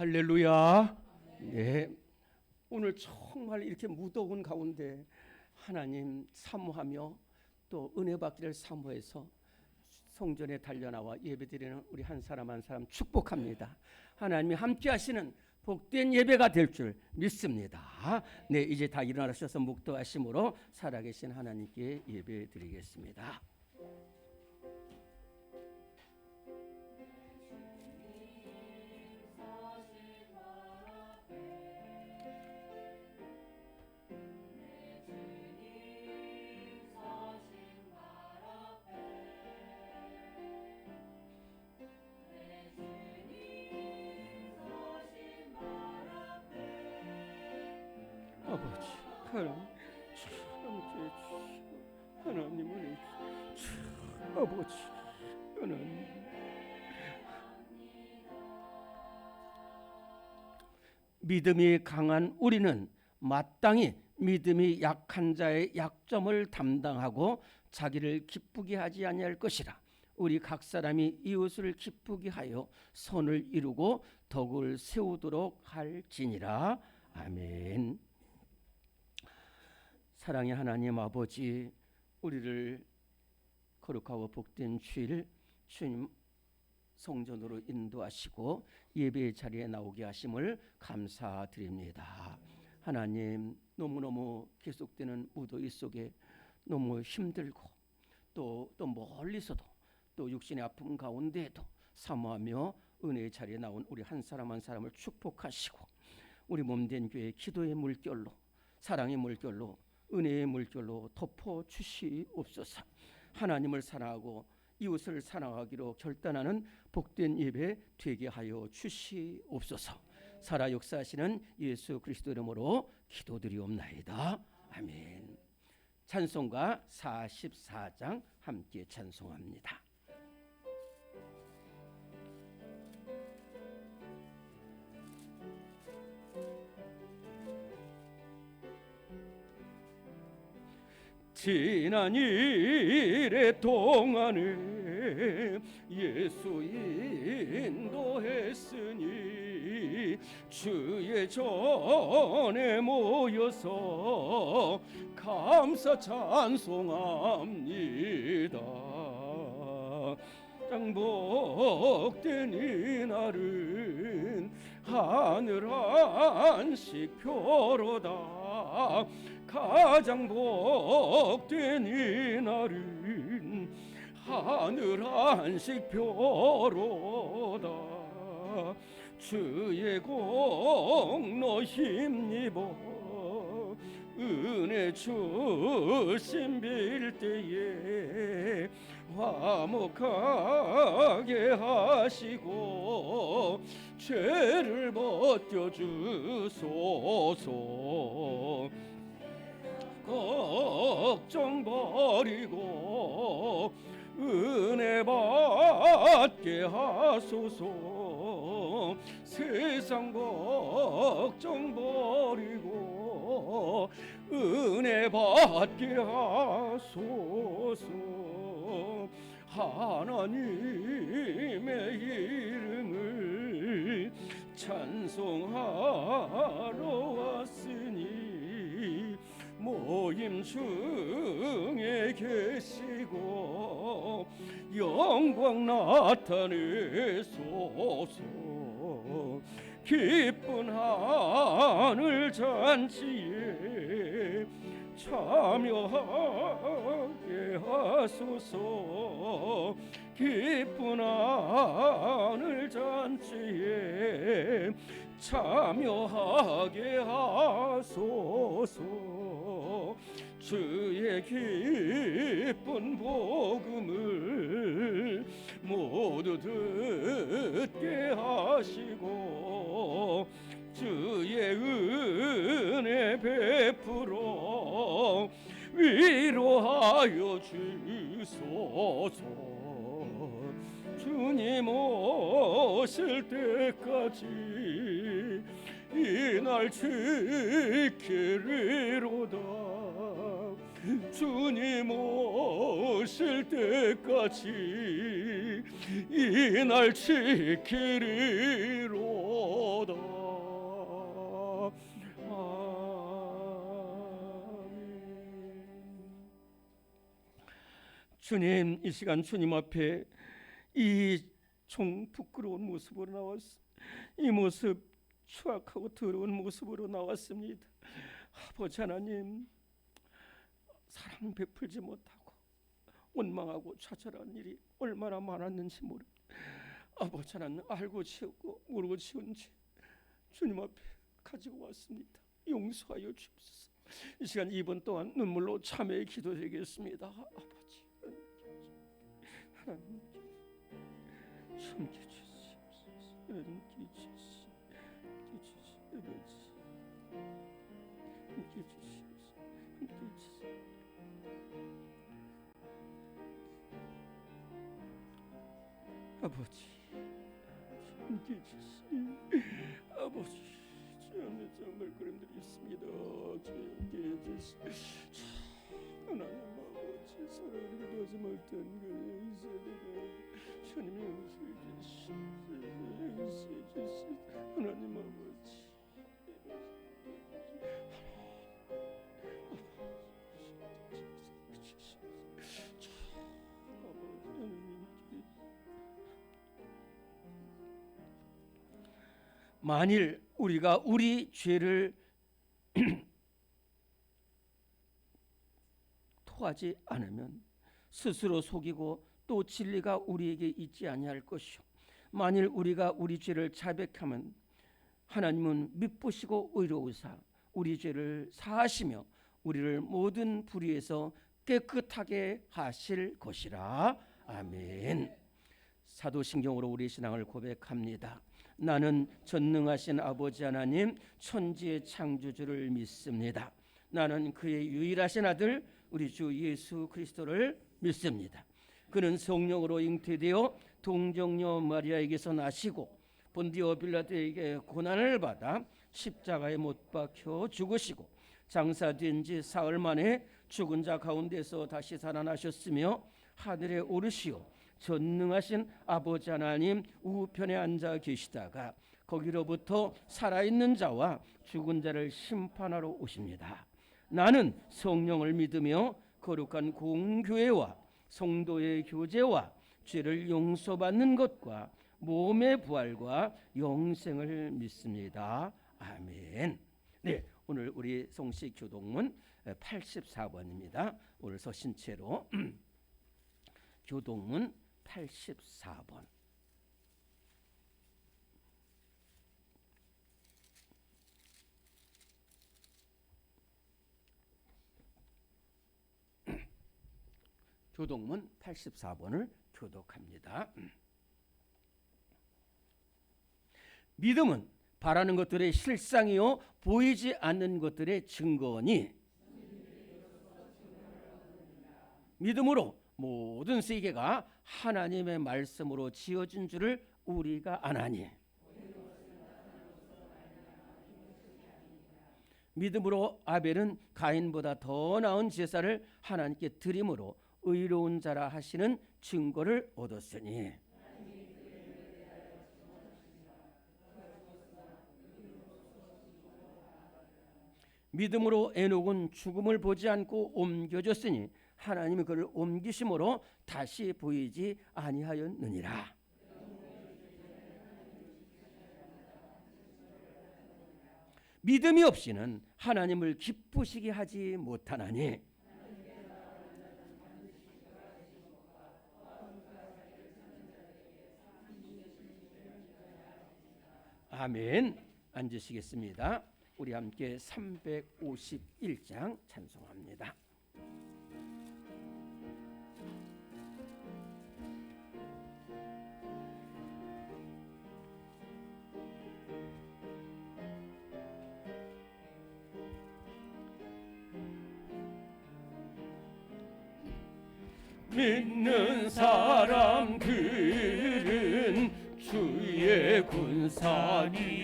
할렐루야. 네. 오늘 정말 이렇게 무더운 가운데 하나님 사모하며 또 은혜 받기를 사모해서 성전에 달려나와 예배드리는 우리 한 사람 한 사람 축복합니다. 하나님이 함께 하시는 복된 예배가 될 줄 믿습니다. 네, 이제 다 일어나셔서 묵도하심으로 살아계신 하나님께 예배드리겠습니다. 아버지 하나님 하나님을 아버지 하나님 믿음이 강한 우리는 마땅히 믿음이 약한 자의 약점을 담당하고 자기를 기쁘게 하지 아니할 것이라. 우리 각 사람이 이웃을 기쁘게 하여 선을 이루고 덕을 세우도록 할지니라. 아멘. 사랑의 하나님 아버지, 우리를 거룩하고 복된 주일 주님 성전으로 인도하시고 예배의 자리에 나오게 하심을 감사드립니다. 하나님, 너무너무 계속되는 무더위 속에 너무 힘들고 또 멀리서도 또 육신의 아픔 가운데에도 사모하며 은혜의 자리에 나온 우리 한 사람 한 사람을 축복하시고 우리 몸된 교회 기도의 물결로 사랑의 물결로 은혜의 물결로 덮어주시옵소서. 하나님을 사랑하고 이웃을 사랑하기로 결단하는 복된 예배 되게 하여 주시옵소서. 살아 역사하시는 예수 그리스도 이름으로 기도드리옵나이다. 아멘. 찬송가 44장 함께 찬송합니다. 지난 일의 동안에 예수 인도했으니 주의 전에 모여서 감사 찬송합니다. 장복된 이날은 하늘 안식 표로다. 가장 복된 이날은 하늘 안식 표로다. 주의 공로 힘입어 은혜 주심 빌 때에 화목하게 하시고 죄를 벗겨주소서. 걱정 버리고 은혜 받게 하소서. 세상 걱정 버리고 은혜 받게 하소서. 하나님의 이름을 찬송하러 왔으니 모임 중에 계시고 영광 나타내소서. 기쁜 하늘 잔치에 참여하게 하소서. 기쁜 하늘 잔치에 참여하게 하소서. 주의 기쁜 복음을 모두 듣게 하시고 주의 은혜 베풀어 위로하여 주소서. 주님 오실 때까지 이날 지키리로다. 주님 오실 때까지 이날 지키리로다. 주님, 이 시간 주님 앞에 이 종 부끄러운 모습으로 나왔습니다. 이 모습 추악하고 더러운 모습으로 나왔습니다. 아버지 하나님, 사랑 베풀지 못하고 원망하고 좌절한 일이 얼마나 많았는지 모릅니다. 아버지 하나님, 알고 지었고 모르고 지은 죄 주님 앞에 가지고 왔습니다. 용서하여 주옵소서. 이 시간 2분 동안 눈물로 참회의 기도드리겠습니다. 아버지 하나님, 섬겨주시옵소서. 섬겨주시옵소서. 아버지, 아버지, 주님 정말 그림들이 있습니다. 하나님 아버지, 사랑을 기도하지 못한 그의 이세대가 주님의 용서해 주시옵소서. 하나님 아버지, 만일 우리가 우리 죄를 토하지 않으면 스스로 속이고 또 진리가 우리에게 있지 아니할 것이요, 만일 우리가 우리 죄를 자백하면 하나님은 미쁘시고 의로우사 우리 죄를 사하시며 우리를 모든 불의에서 깨끗하게 하실 것이라. 아멘. 사도신경으로 우리 신앙을 고백합니다. 나는 전능하신 아버지 하나님 천지의 창조주를 믿습니다. 나는 그의 유일하신 아들 우리 주 예수 그리스도를 믿습니다. 그는 성령으로 잉태되어 동정녀 마리아에게서 나시고 본디오 빌라도에게 고난을 받아 십자가에 못 박혀 죽으시고 장사된 지 사흘 만에 죽은 자 가운데서 다시 살아나셨으며 하늘에 오르시어 전능하신 아버지 하나님 우편에 앉아 계시다가 거기로부터 살아있는 자와 죽은 자를 심판하러 오십니다. 나는 성령을 믿으며 거룩한 공교회와 성도의 교제와 죄를 용서받는 것과 몸의 부활과 영생을 믿습니다. 아멘. 네, 오늘 우리 송씨 교동문 84번입니다. 오늘 서신 채로 교동문 84번. 교동문 84번을 교독합니다. 믿음은 바라는 것들의 실상이요 보이지 않는 것들의 증거니 믿음으로 모든 세계가 하나님의 말씀으로 지어진 줄을 우리가 아나니 믿음으로 아벨은 가인보다 더 나은 제사를 하나님께 드림으로 의로운 자라 하시는 증거를 얻었으니 믿음으로 에녹은 죽음을 보지 않고 옮겨졌으니 하나님이 그를 옮기심으로 다시 보이지 아니하였느니라. 믿음이 없이는 하나님을 기쁘시게 하지 못하나니 아멘. 앉으시겠습니다. 우리 함께 351장 찬송합니다. 믿는 사람들은 주의 군사니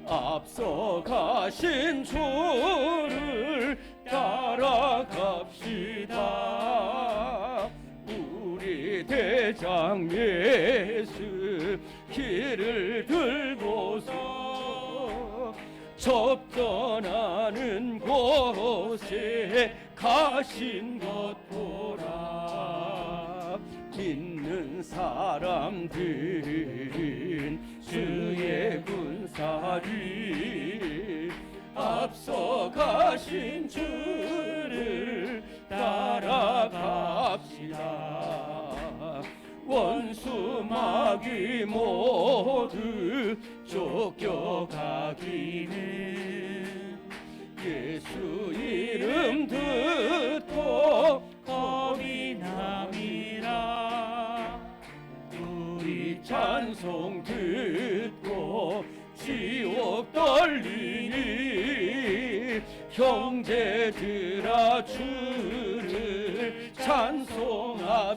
앞서가신 주를 따라갑시다. 우리 대장 예수 길을 들고서 접전하는 곳에 가신 것 보라. 사람들은 주의 군사를 앞서가신 주를 따라갑시다. 원수 마귀 모두 쫓겨가기는 예수 이름 듣고 겁이 남이라. 우리 찬송 듣고 지옥 떨리니 형제들아 주를 찬송합시다.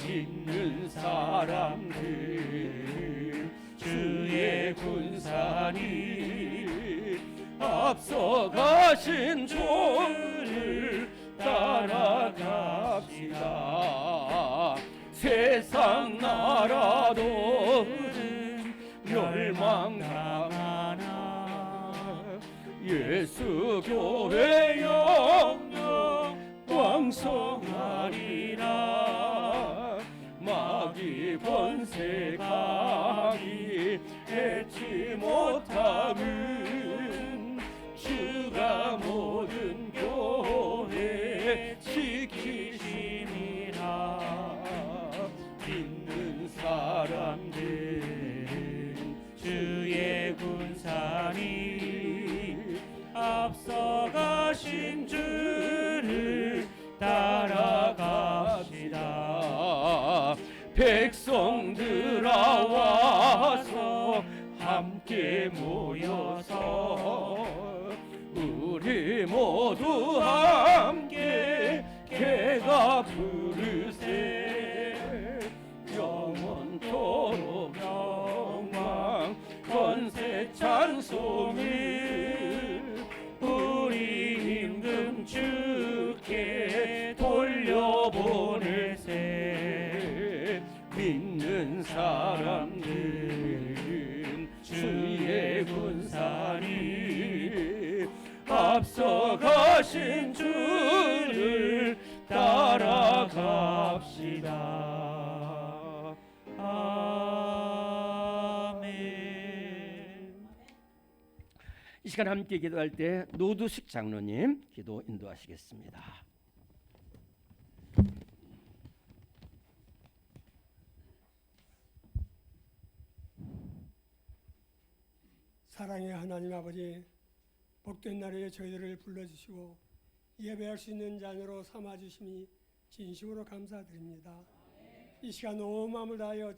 믿는 사람들 주의 군사니 앞서가신 주를 따라갑시다. 세상 나라도는 멸망당하나 예수 교회 영영 왕성하리라. 마귀 번세 감히 해치 못함은 주가 모든 교회 지키심이라. 믿는 사람들 주의 군사니 앞서가신 주를 따라갑시다. 백성들아 와서 함께 모여서 우리 모두 함께 개가 부르세. 영원토록 영광 권세 찬송을 우리 임금 주께 돌려보내세. 믿는 사람들은 주의 군사니 앞서가신 주를 따라갑시다. 아멘. 이 시간 함께 기도할 때 노두식 장로님 기도 인도하시겠습니다. 사랑의 하나님 아버지, 복된 날에 저희들을 불러주시고 예배할 수 있는 자녀로 삼아주심이 진심으로 감사드립니다. 이 시간 온 마음을 다하여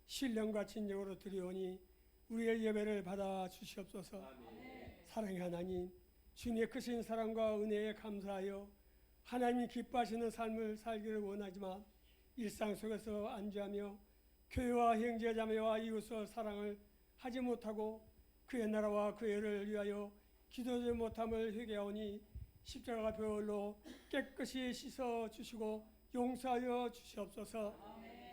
신령과 진정으로 드리오니 우리의 예배를 받아 주시옵소서. 사랑의 하나님, 주님의 크신 사랑과 은혜에 감사하여 하나님이 기뻐하시는 삶을 살기를 원하지만 일상 속에서 안주하며 교회와 형제 자매와 이웃을 사랑을 하지 못하고 그의 나라와 그의 의를 위하여 기도하지 못함을 회개하오니 십자가 보혈로 깨끗이 씻어 주시고 용서하여 주시옵소서.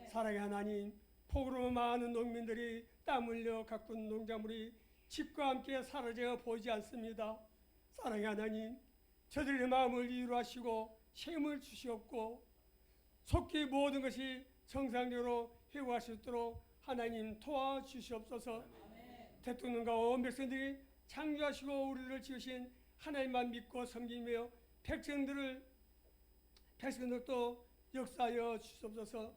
사랑의 하나님, 폭우로 많은 농민들이 땀 흘려 가꾼 농작물이 집과 함께 사라져 보이지 않습니다. 사랑의 하나님, 저들의 마음을 이루하시고 쉼을 주시옵고 속히 모든 것이 정상적으로 회복할 수 있도록 하나님 도와주시옵소서. 대통령과 온 백성들이 창조하시고 우리를 지으신 하나님만 믿고 섬기며 백성들도 역사하여 주시옵소서.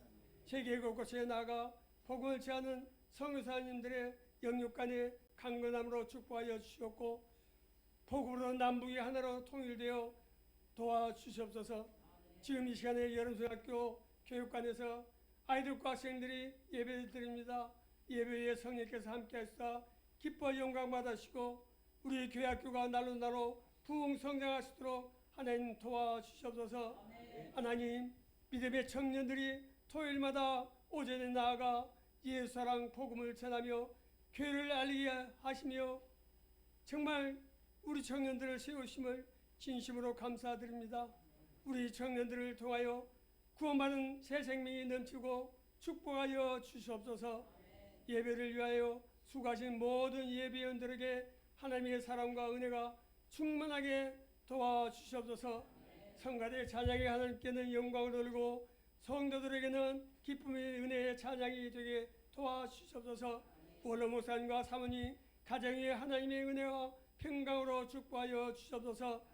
세계 곳곳에 나가 복음을 전하는 선교사님들의 영육간에 강건함으로 축복하여 주시옵고 복음으로 남북이 하나로 통일되어 도와주시옵소서. 지금 이 시간에 여름초등학교 교육관에서 아이들과 학생들이 예배를 드립니다. 예배에 성령께서 함께 하시다 기뻐 영광 받으시고 우리 교회 학교가 날로 부흥성장할 수 있도록 하나님 도와주시옵소서. 하나님, 믿음의 청년들이 토요일마다 오전에 나아가 예수 사랑 복음을 전하며 교회를 알리게 하시며 정말 우리 청년들을 세우심을 진심으로 감사드립니다. 우리 청년들을 통하여 구원받은 새 생명이 넘치고 축복하여 주시옵소서. 예배를 위하여 수고하신 모든 예배원들에게 하나님의 사랑과 은혜가 충만하게 도와주시옵소서. 성가대 찬양의 하나님께는 영광을 돌리고 성도들에게는 기쁨의 은혜의 찬양이 되게 도와주시옵소서. 원로 목사님과 사모님 가정의 하나님의 은혜와 평강으로 축복하여 주시옵소서.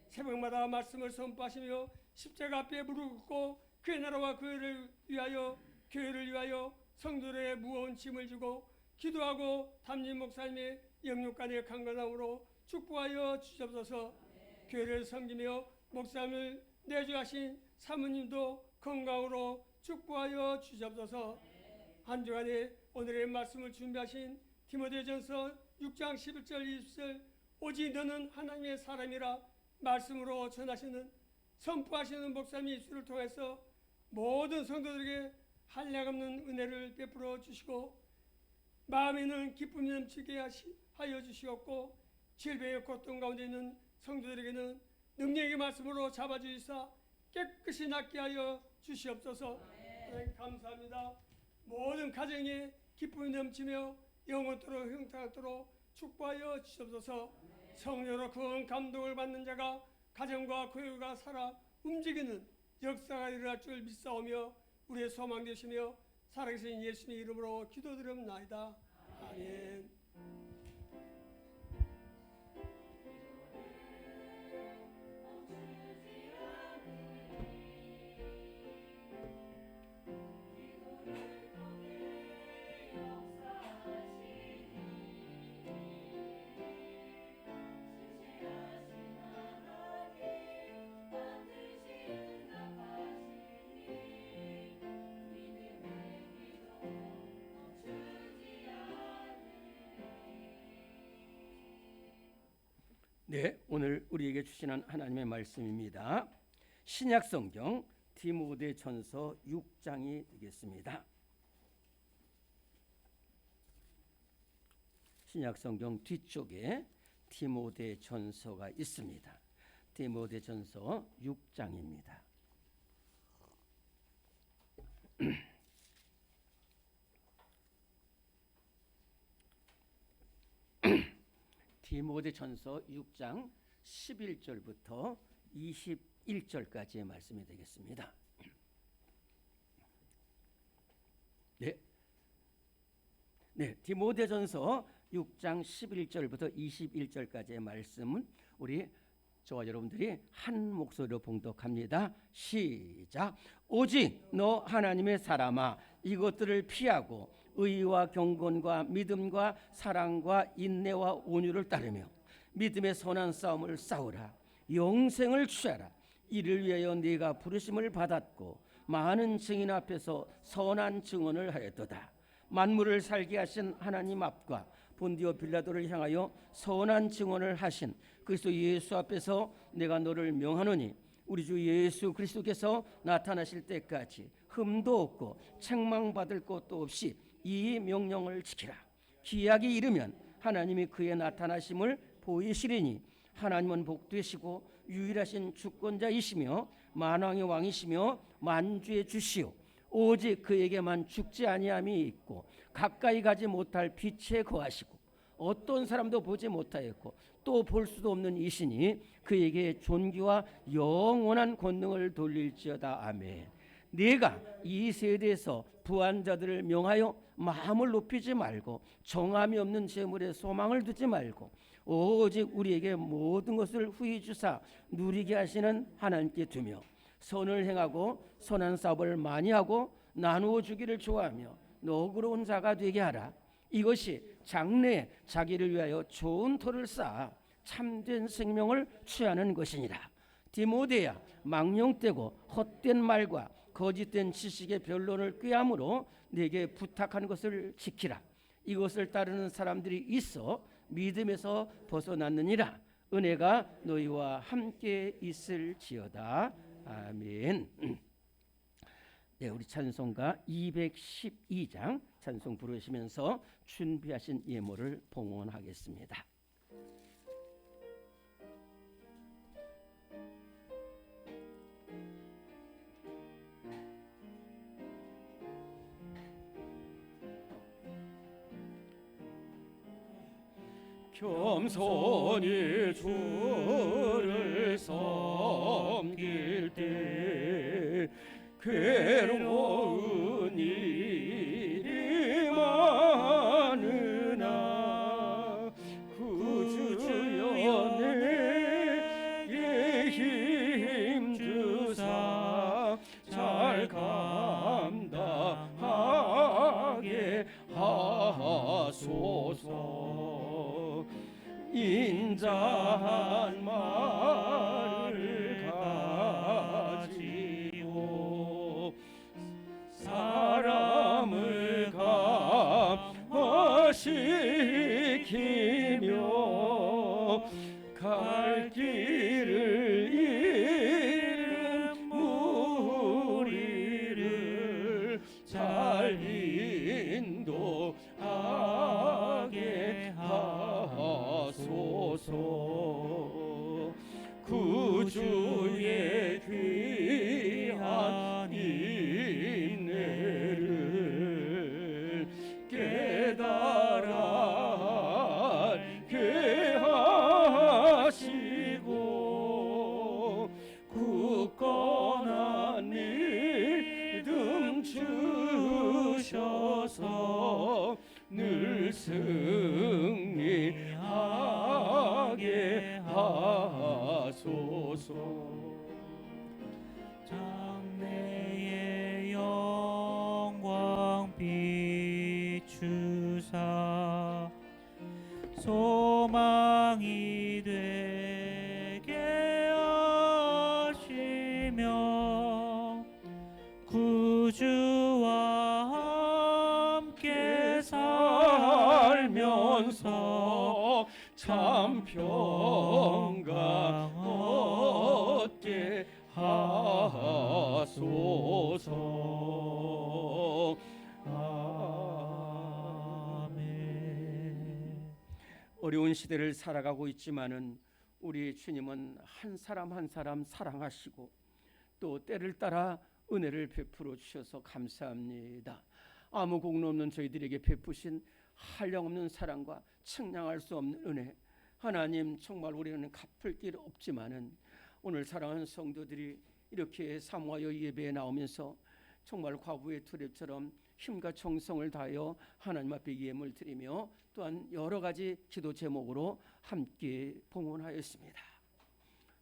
새벽마다 말씀을 선포하시며 십자가 앞에 무릎 꿇고 그의 나라와 그를 위하여 교회를 위하여 성도들의 무거운 짐을 지고 기도하고 담임 목사님의 영육간의 강건함으로 축복하여 주시옵소서. 교회를 섬기며 목사님을 내주하신 사모님도 건강으로 축복하여 주시옵소서. 한 주간에 오늘의 말씀을 준비하신 디모데전서 6장 11절 20절 오직 너는 하나님의 사람이라 말씀으로 전하시는 선포하시는 목사님 입술을 통해서 모든 성도들에게 한량없는 은혜를 베풀어 주시고 마음에는 기쁨이 넘치게 하여 주시옵고 질병의 고통 가운데 있는 성도들에게는 능력의 말씀으로 잡아주시사 깨끗이 낫게 하여 주시옵소서. 하나님 감사합니다. 모든 가정에 기쁨이 넘치며 영원토록 형통하도록 축복하여 주시옵소서. 성령으로 큰 감동을 받는 자가 가정과 교회가 살아 움직이는 역사가 일어날 줄 믿사오며 우리의 소망 되시며 살아계신 예수님의 이름으로 기도드립나이다. 아멘. 네, 오늘 우리에게 주시는 하나님의 말씀입니다. 신약성경 디모데전서 6장이 되겠습니다. 신약성경 뒤쪽에 디모데전서가 있습니다. 디모데전서 6장입니다. 디모데전서 6장 11절부터 21절까지의 말씀이 되겠습니다. 네, 디모데전서 6장 11절부터 21절까지의 말씀은 우리 저와 여러분들이 한 목소리로 봉독합니다. 시작. 오직 너 하나님의 사람아 이것들을 피하고 의와 경건과 믿음과 사랑과 인내와 온유를 따르며 믿음의 선한 싸움을 싸우라. 영생을 취하라. 이를 위하여 네가 부르심을 받았고 많은 증인 앞에서 선한 증언을 하였도다. 만물을 살게 하신 하나님 앞과 본디오 빌라도를 향하여 선한 증언을 하신 그리스도 예수 앞에서 내가 너를 명하노니 우리 주 예수 그리스도께서 나타나실 때까지 흠도 없고 책망받을 것도 없이 이 명령을 지키라. 기약이 이르면 하나님이 그의 나타나심을 보이시리니 하나님은 복되시고 유일하신 주권자이시며 만왕의 왕이시며 만주의 주시오. 오직 그에게만 죽지 아니함이 있고 가까이 가지 못할 빛에 거하시고 어떤 사람도 보지 못하였고 또 볼 수도 없는 이시니 그에게 존귀와 영원한 권능을 돌릴지어다. 아멘. 네가 이 세대에서 부한 자들을 명하여 마음을 높이지 말고 정함이 없는 재물에 소망을 두지 말고 오직 우리에게 모든 것을 후히 주사 누리게 하시는 하나님께 두며 선을 행하고 선한 사업을 많이 하고 나누어 주기를 좋아하며 너그러운 자가 되게 하라. 이것이 장래에 자기를 위하여 좋은 터를 쌓아 참된 생명을 취하는 것이니라. 디모데야 망령되고 헛된 말과 거짓된 지식의 변론을 꾀함으로 네게 부탁한 것을 지키라. 이것을 따르는 사람들이 있어 믿음에서 벗어났느니라. 은혜가 너희와 함께 있을지어다. 아멘. 네, 우리 찬송가 212장 찬송 부르시면서 준비하신 예물을 봉헌하겠습니다. 겸손히 주를 섬길 때 괴로운 일이 많으나 구주여 내게 힘 주사 잘 감당하게 하소서. 인자한 말을 가지고 사람을 감화시키며 갈 길을 잃은 무리를 잘 인도하게 하소서. 구주의 귀한 인내를 깨달아 알게 하시고 굳건한 믿음 주셔서 늘 승리하게 하소서. 장래의 영광 비추사 소망이 되게 하시며 구주와 함께 살면서 참 평강 얻게 하소서. 아멘. 어려운 시대를 살아가고 있지만은 우리 주님은 한 사람 한 사람 사랑하시고 또 때를 따라 은혜를 베풀어 주셔서 감사합니다. 아무 공로 없는 저희들에게 베푸신 한량없는 사랑과 측량할 수 없는 은혜, 하나님 정말 우리는 갚을 길 없지만은 오늘 사랑하는 성도들이 이렇게 사모하여 예배에 나오면서 정말 과부의 두렵처럼 힘과 정성을 다하여 하나님 앞에 예물을 드리며 또한 여러 가지 기도 제목으로 함께 봉헌하였습니다.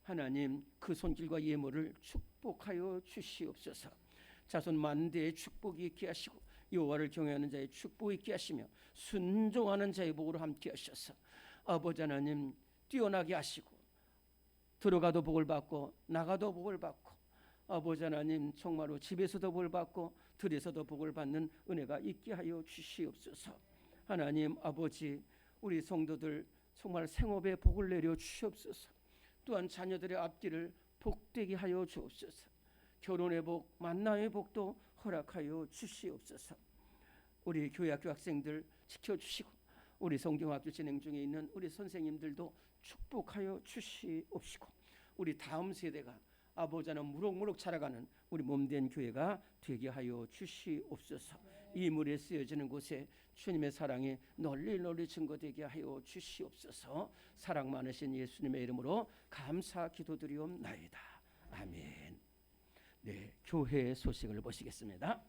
하나님 그 손길과 예물을 축복하여 주시옵소서. 자손 만대의 축복이 있게 하시고 여호와를 경외하는 자의 축복이 있게 하시며 순종하는 자의 복으로 함께 하셔서 아버지 하나님 뛰어나게 하시고 들어가도 복을 받고 나가도 복을 받고 아버지 하나님 정말로 집에서도 복을 받고 들에서도 복을 받는 은혜가 있게 하여 주시옵소서. 하나님 아버지 우리 성도들 정말 생업에 복을 내려 주시옵소서. 또한 자녀들의 앞길을 복되게 하여 주옵소서. 결혼의 복, 만남의 복도 허락하여 주시옵소서. 우리 교회학교 학생들 지켜주시고 우리 성경학교 진행 중에 있는 우리 선생님들도 축복하여 주시옵시고 우리 다음 세대가 아버지는 무럭무럭 자라가는 우리 몸된 교회가 되게 하여 주시옵소서. 이 물에 쓰여지는 곳에 주님의 사랑이 널리 증거되게 하여 주시옵소서. 사랑 많으신 예수님의 이름으로 감사 기도드리옵나이다. 아멘. 네, 교회의 소식을 보시겠습니다.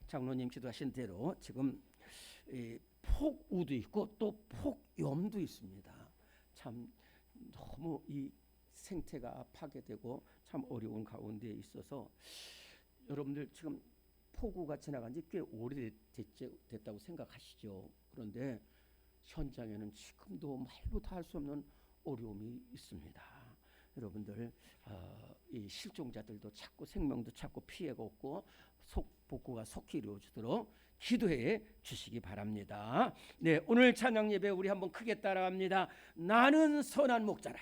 장로님 기도하신 대로 지금 폭우도 있고 또 폭염도 있습니다. 참 너무 이 생태가 파괴되고 참 어려운 가운데 있어서 여러분들 지금 폭우가 지나간 지 꽤 오래됐다고 생각하시죠. 그런데 현장에는 지금도 말로 다 할 수 없는 어려움이 있습니다. 여러분들 이 실종자들도 찾고 생명도 찾고 피해가 없고 복구가 속히 이루어지도록 기도해 주시기 바랍니다. 네, 오늘 찬양 예배 우리 한번 크게 따라합니다. 나는 선한 목자라.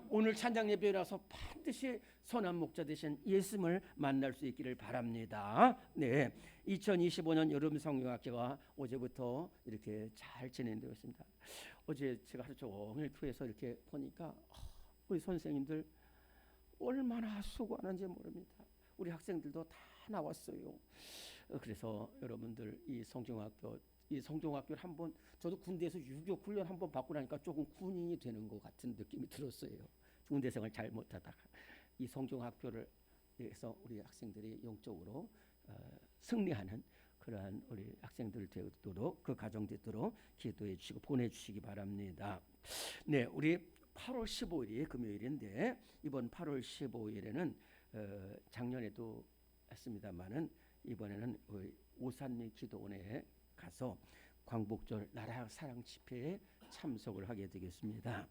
오늘 찬양 예배에 나서 반드시 선한 목자 되신 예수님을 만날 수 있기를 바랍니다. 네, 2025년 여름 성경학교가 어제부터 이렇게 잘 진행되고 있습니다. 어제 제가 하루 종일 교회에서 이렇게 보니까 우리 선생님들 얼마나 수고하는지 모릅니다. 우리 학생들도 다 나왔어요. 그래서 여러분들 이 성경학교를 한번 저도 군대에서 유교 훈련 한번 받고 나니까 조금 군인이 되는 것 같은 느낌이 들었어요. 군대 생활 잘 못하다가 이 성경학교를 해서 우리 학생들이 영적으로 승리하는 그러한 우리 학생들 되도록 그 가정 되도록 기도해 주시고 보내주시기 바랍니다. 네, 우리 8월 15일이 금요일인데 이번 8월 15일에는 작년에도 했습니다만은 이번에는 오산리 기도원에 가서 광복절 나라 사랑 집회에 참석을 하게 되겠습니다.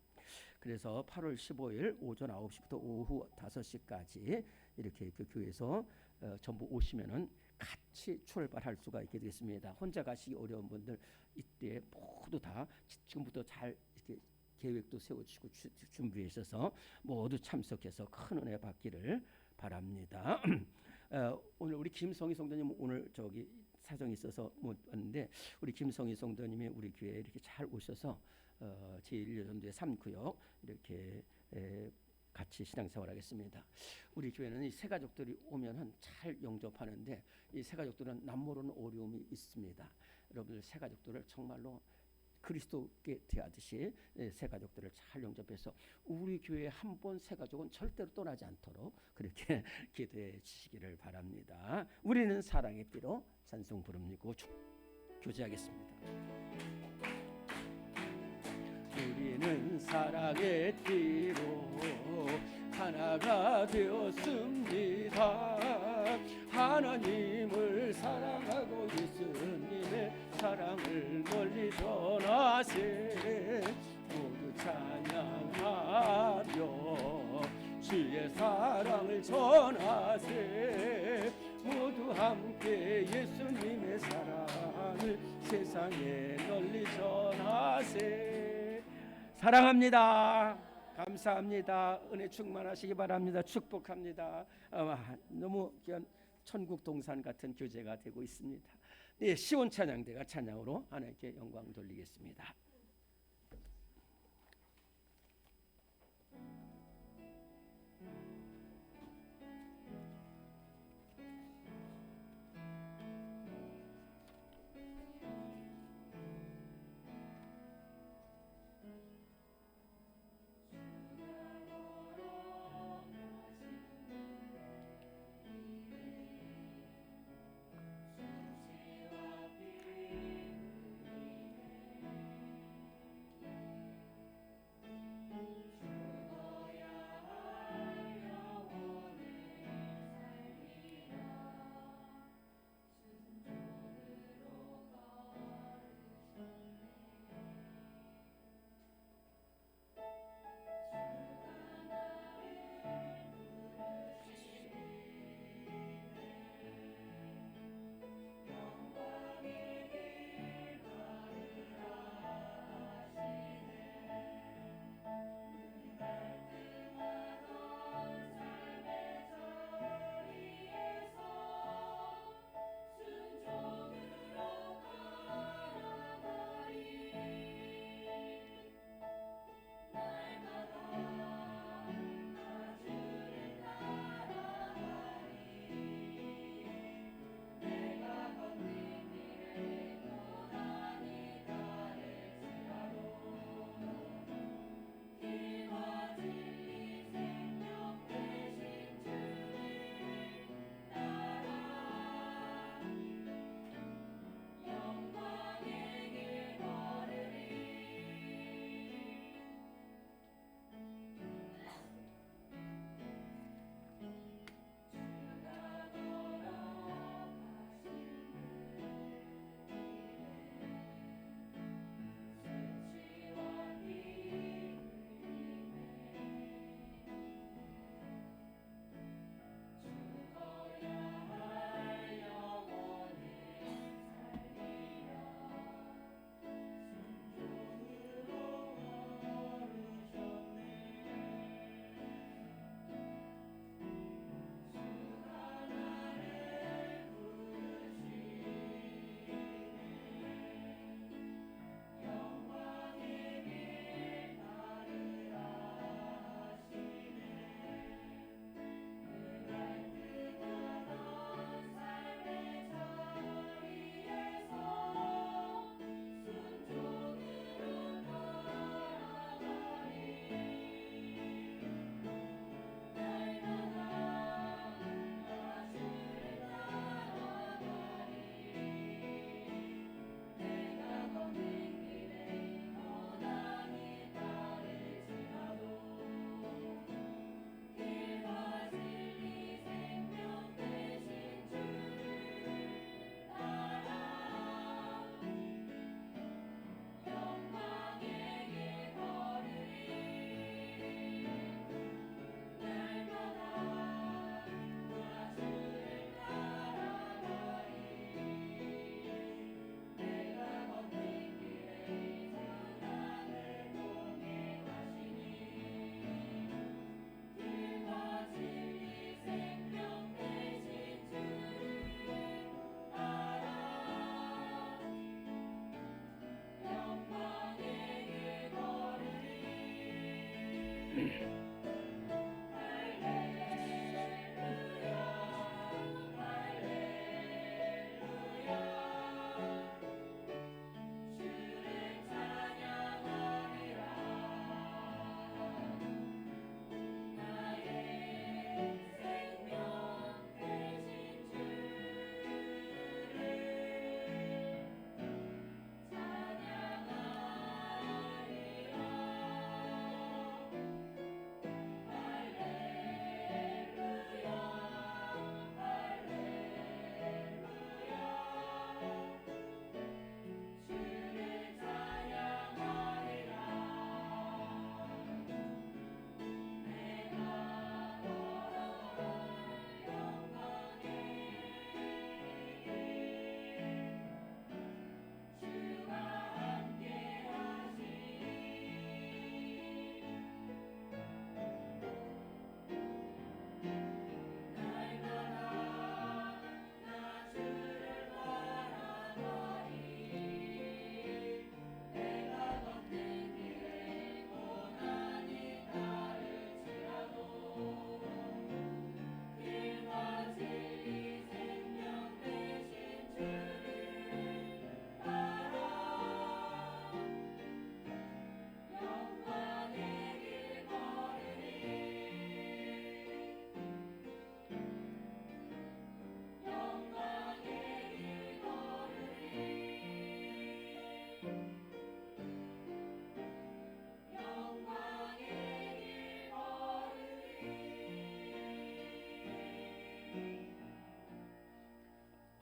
그래서 8월 15일 오전 9시부터 오후 5시까지 이렇게 그 교회에서 전부 오시면은 같이 출발할 수가 있게 되겠습니다. 혼자 가시기 어려운 분들 이때 모두 다 지금부터 잘 이렇게 계획도 세워주시고 준비하셔서 모두 참석해서 큰 은혜 받기를 바랍니다. 오늘 우리 김성희 성도님 오늘 저기 사정이 있어서 못 왔는데 우리 김성희 성도님이 우리 교회에 이렇게 잘 오셔서 제1여전도의 3구역 이렇게 같이 신앙생활하겠습니다. 우리 교회는 이 새가족들이 오면은 잘 영접하는데 이 새가족들은 남모르는 어려움이 있습니다. 여러분들 새가족들을 정말로 그리스도께 대하듯이 새가족들을 잘 영접해서 우리 교회 한 번 새가족은 절대로 떠나지 않도록 그렇게 기도해 주시기를 바랍니다. 우리는 사랑의 띠로 찬송 부릅니고 교제하겠습니다. 우리는 사랑의 띠로 하나가 되었습니다. 하나님을 사랑하고 예수님의 사랑을 널리 전하세. 모두 찬양하며 주의 사랑을 전하세. 모두 함께 예수님의 사랑을 세상에 널리 전하세. 사랑합니다. 감사합니다. 은혜 충만하시기 바랍니다. 축복합니다. 너무 귀한 천국 동산 같은 교제가 되고 있습니다. 네, 시온 찬양대가 찬양으로 하나님께 영광 돌리겠습니다.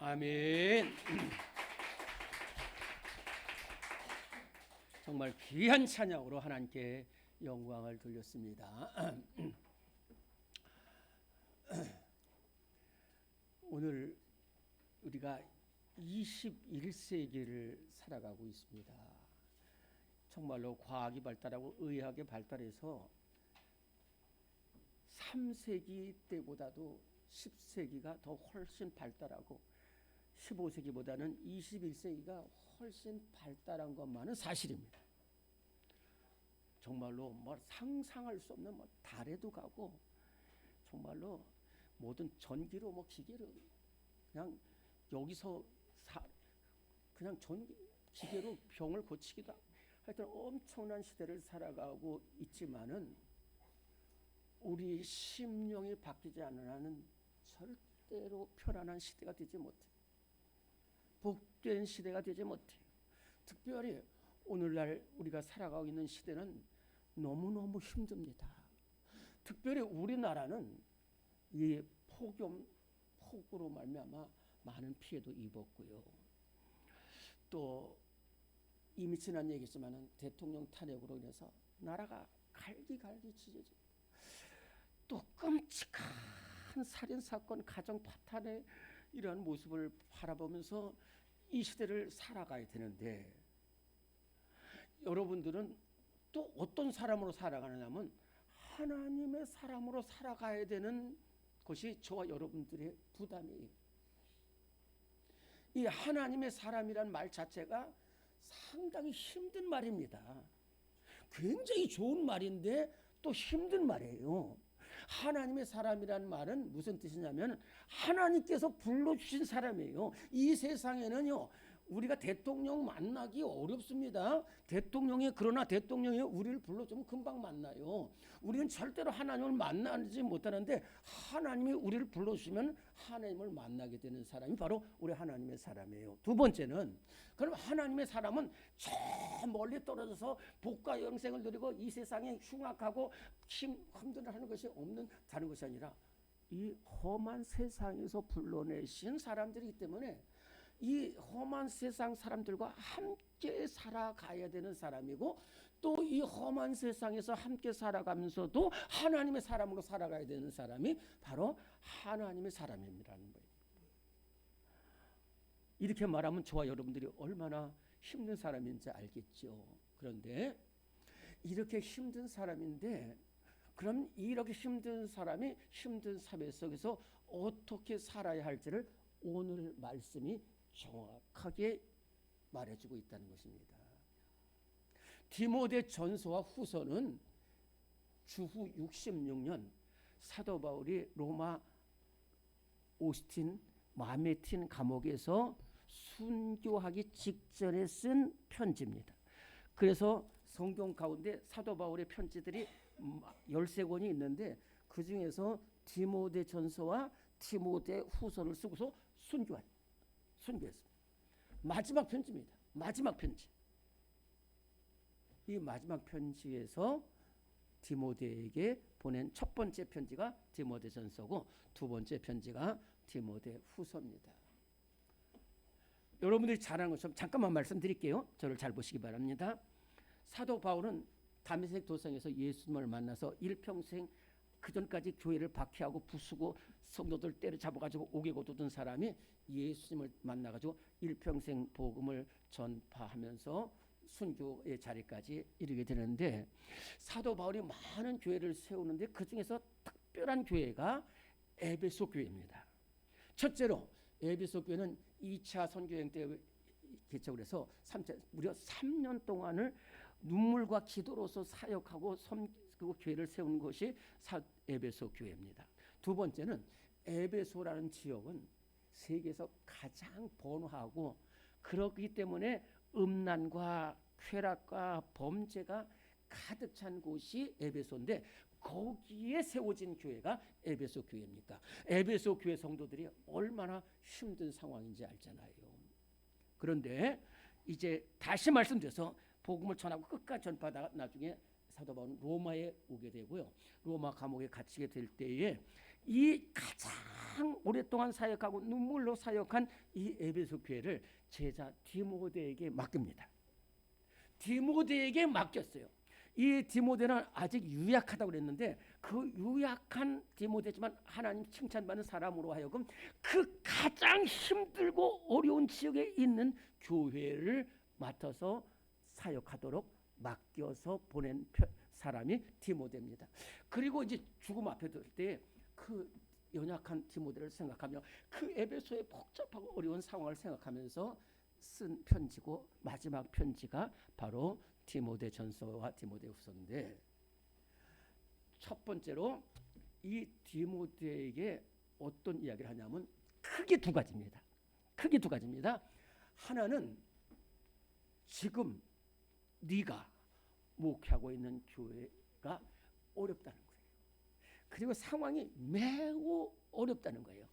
아멘. 정말 귀한 찬양으로 하나님께 영광을 돌렸습니다. 오늘 우리가 21세기를 살아가고 있습니다. 정말로 과학이 발달하고 의학이 발달해서 3세기 때보다도 10세기가 더 훨씬 발달하고 15세기보다는 21세기가 훨씬 발달한 것만은 사실입니다. 정말로 뭐 상상할 수 없는 뭐 달에도 가고 정말로 모든 전기로 뭐 기계로 그냥 여기서 그냥 기계로 병을 고치기도 하고 하여튼 엄청난 시대를 살아가고 있지만은 우리 심령이 바뀌지 않는 한은 절대로 편안한 시대가 되지 못해요. 복된 시대가 되지 못해요. 특별히 오늘날 우리가 살아가고 있는 시대는 너무너무 힘듭니다. 특별히 우리나라는 이 폭우로 말미암아 많은 피해도 입었고요. 또 이미 지난 얘기지만은 대통령 탄핵으로 인해서 나라가 갈기갈기 찢어지고 또 끔찍한 살인 사건, 가정 파탄의 이러한 모습을 바라보면서 이 시대를 살아가야 되는데 여러분들은 또 어떤 사람으로 살아가느냐면 하나님의 사람으로 살아가야 되는 것이 저와 여러분들의 부담이에요. 이 하나님의 사람이란 말 자체가 상당히 힘든 말입니다. 굉장히 좋은 말인데 또 힘든 말이에요. 하나님의 사람이란 말은 무슨 뜻이냐면 하나님께서 불러주신 사람이에요. 이 세상에는요 우리가 대통령 만나기 어렵습니다. 그러나 대통령이 우리를 불러주면 금방 만나요. 우리는 절대로 하나님을 만나지 못하는데 하나님이 우리를 불러주시면 하나님을 만나게 되는 사람이 바로 우리 하나님의 사람이에요. 두 번째는 그럼 하나님의 사람은 저 멀리 떨어져서 복과 영생을 누리고 이 세상에 흉악하고 힘들어하는 것이 없는 다른 것이 아니라 이 험한 세상에서 불러내신 사람들이기 때문에 이 험한 세상 사람들과 함께 살아가야 되는 사람이고 또 이 험한 세상에서 함께 살아가면서도 하나님의 사람으로 살아가야 되는 사람이 바로 하나님의 사람이라는 거예요. 이렇게 말하면 저와 여러분들이 얼마나 힘든 사람인지 알겠죠. 그런데 이렇게 힘든 사람인데 그럼 이렇게 힘든 사람이 힘든 삶 속에서 어떻게 살아야 할지를 오늘 말씀이 정확하게 말해주고 있다는 것입니다. 디모데 전서와 후서는 주후 66년 사도 바울이 로마 오스틴 마메틴 감옥에서 순교하기 직전에 쓴 편지입니다. 그래서 성경 가운데 사도 바울의 편지들이 13권이 있는데 그 중에서 디모데 전서와 디모데 후서를 쓰고서 순교했습니다. 마지막 편지입니다. 마지막 편지. 이 마지막 편지에서 디모데에게 보낸 첫 번째 편지가 디모데 전서고 두 번째 편지가 디모데 후서입니다. 여러분들이 잘 아는 것처럼 잠깐만 말씀드릴게요. 저를 잘 보시기 바랍니다. 사도 바울은 다메섹 도성에서 예수님을 만나서 일평생 그전까지 교회를 박해하고 부수고 성도들 때려잡아가지고 옥에 둬둔 사람이 예수님을 만나가지고 일평생 복음을 전파하면서 순교의 자리까지 이르게 되는데, 사도 바울이 많은 교회를 세우는데 그 중에서 특별한 교회가 에베소 교회입니다. 첫째로 에베소 교회는 2차 선교여행 때 개척을 해서 무려 3년 동안을 눈물과 기도로서 사역하고 그리고 교회를 세운 것이 에베소 교회입니다. 두 번째는 에베소라는 지역은 세계에서 가장 번화하고 그렇기 때문에 음란과 쾌락과 범죄가 가득 찬 곳이 에베소인데 거기에 세워진 교회가 에베소 교회입니까? 에베소 교회 성도들이 얼마나 힘든 상황인지 알잖아요. 그런데 이제 다시 말씀드려서 복음을 전하고 끝까지 전파하다가 나중에 사도 바울은 로마에 오게 되고요. 로마 감옥에 갇히게 될 때에 이 가장 오랫동안 사역하고 눈물로 사역한 이 에베소 교회를 제자 디모데에게 맡깁니다. 디모데에게 맡겼어요. 이 디모데는 아직 유약하다고 그랬는데 그 유약한 디모데지만 하나님 칭찬받는 사람으로 하여금 그 가장 힘들고 어려운 지역에 있는 교회를 맡아서 사역하도록 맡겨서 보낸 사람이 디모데입니다. 그리고 이제 죽음 앞에 들 때 그 연약한 디모데를 생각하며 그 에베소의 복잡하고 어려운 상황을 생각하면서 쓴 편지고 마지막 편지가 바로 디모데 전서와 디모데 후서인데, 첫 번째로 이 디모데에게 어떤 이야기를 하냐면 크게 두 가지입니다. 크게 두 가지입니다. 하나는 지금 네가 목회하고 있는 교회가 어렵다는 거예요. 그리고 상황이 매우 어렵다는 거예요.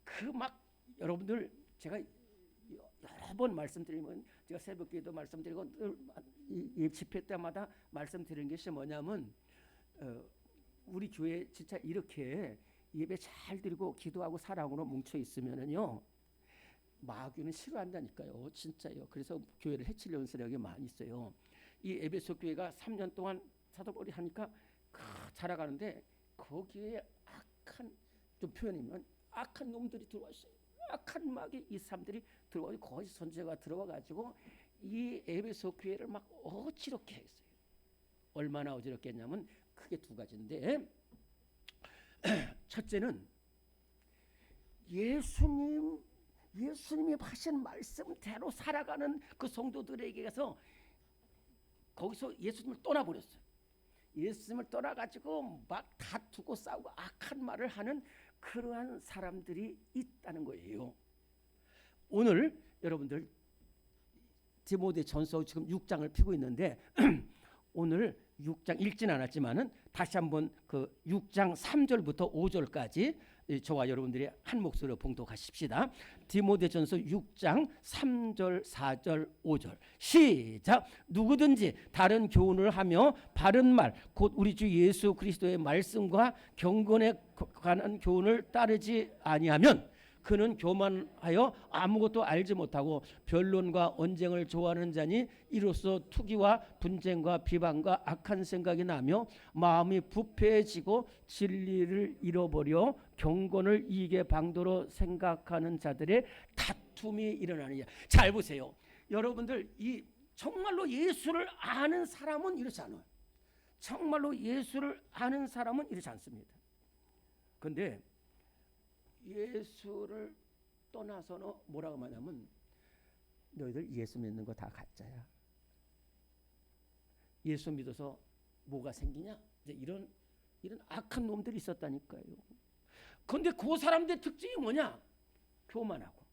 그 막 여러분들 제가 여러 번 말씀드리면 제가 새벽기도 말씀드리고 이 집회 때마다 말씀드리는 것이 뭐냐면 우리 교회 진짜 이렇게 예배 잘 드리고 기도하고 사랑으로 뭉쳐 있으면은요 마귀는 싫어한다니까요. 진짜요. 그래서 교회를 해치려는 세력이 많이 있어요. 이 에베소 교회가 3년 동안 사도 바울이 하니까 자라가는데 거기에 악한, 좀 표현이면 악한 놈들이 들어왔어요. 악한 마귀 이 사람들이 들어와서 거짓 선지자가 들어와가지고 이 에베소 교회를 막 어지럽게 했어요. 얼마나 어지럽게 했냐면 크게 두 가지인데 첫째는 예수님이 하신 말씀대로 살아가는 그 성도들에게서 거기서 예수님을 떠나버렸어요. 예수님을 떠나가지고 막 다투고 싸우고 악한 말을 하는 그러한 사람들이 있다는 거예요. 오늘 여러분들 디모데 전서 지금 6장을 펴고 있는데 오늘 6장 읽진 않았지만은 다시 한번 그 6장 3절부터 5절까지 저와 여러분들이 한 목소리로 봉독하십시다. 디모데전서 6장 3절, 4절, 5절 시작. 누구든지 다른 교훈을 하며 바른 말 곧 우리 주 예수 그리스도의 말씀과 경건에 관한 교훈을 따르지 아니하면 그는 교만하여 아무것도 알지 못하고 변론과 언쟁을 좋아하는 자니 이로써 투기와 분쟁과 비방과 악한 생각이 나며 마음이 부패해지고 진리를 잃어버려 경건을 이익의 방도로 생각하는 자들의 다툼이 일어나느냐. 잘 보세요. 여러분들 이 정말로 예수를 아는 사람은 이렇지 않아요. 정말로 예수를 아는 사람은 이렇지 않습니다. 그런데 예수를 떠나서는 뭐라고 말하냐면 너희들 예수 믿는 거 다 가짜야. 예수 믿어서 뭐가 생기냐? 이제 이런 악한 놈들이 있었다니까요. 그런데 그 사람들의 특징이 뭐냐? 교만하고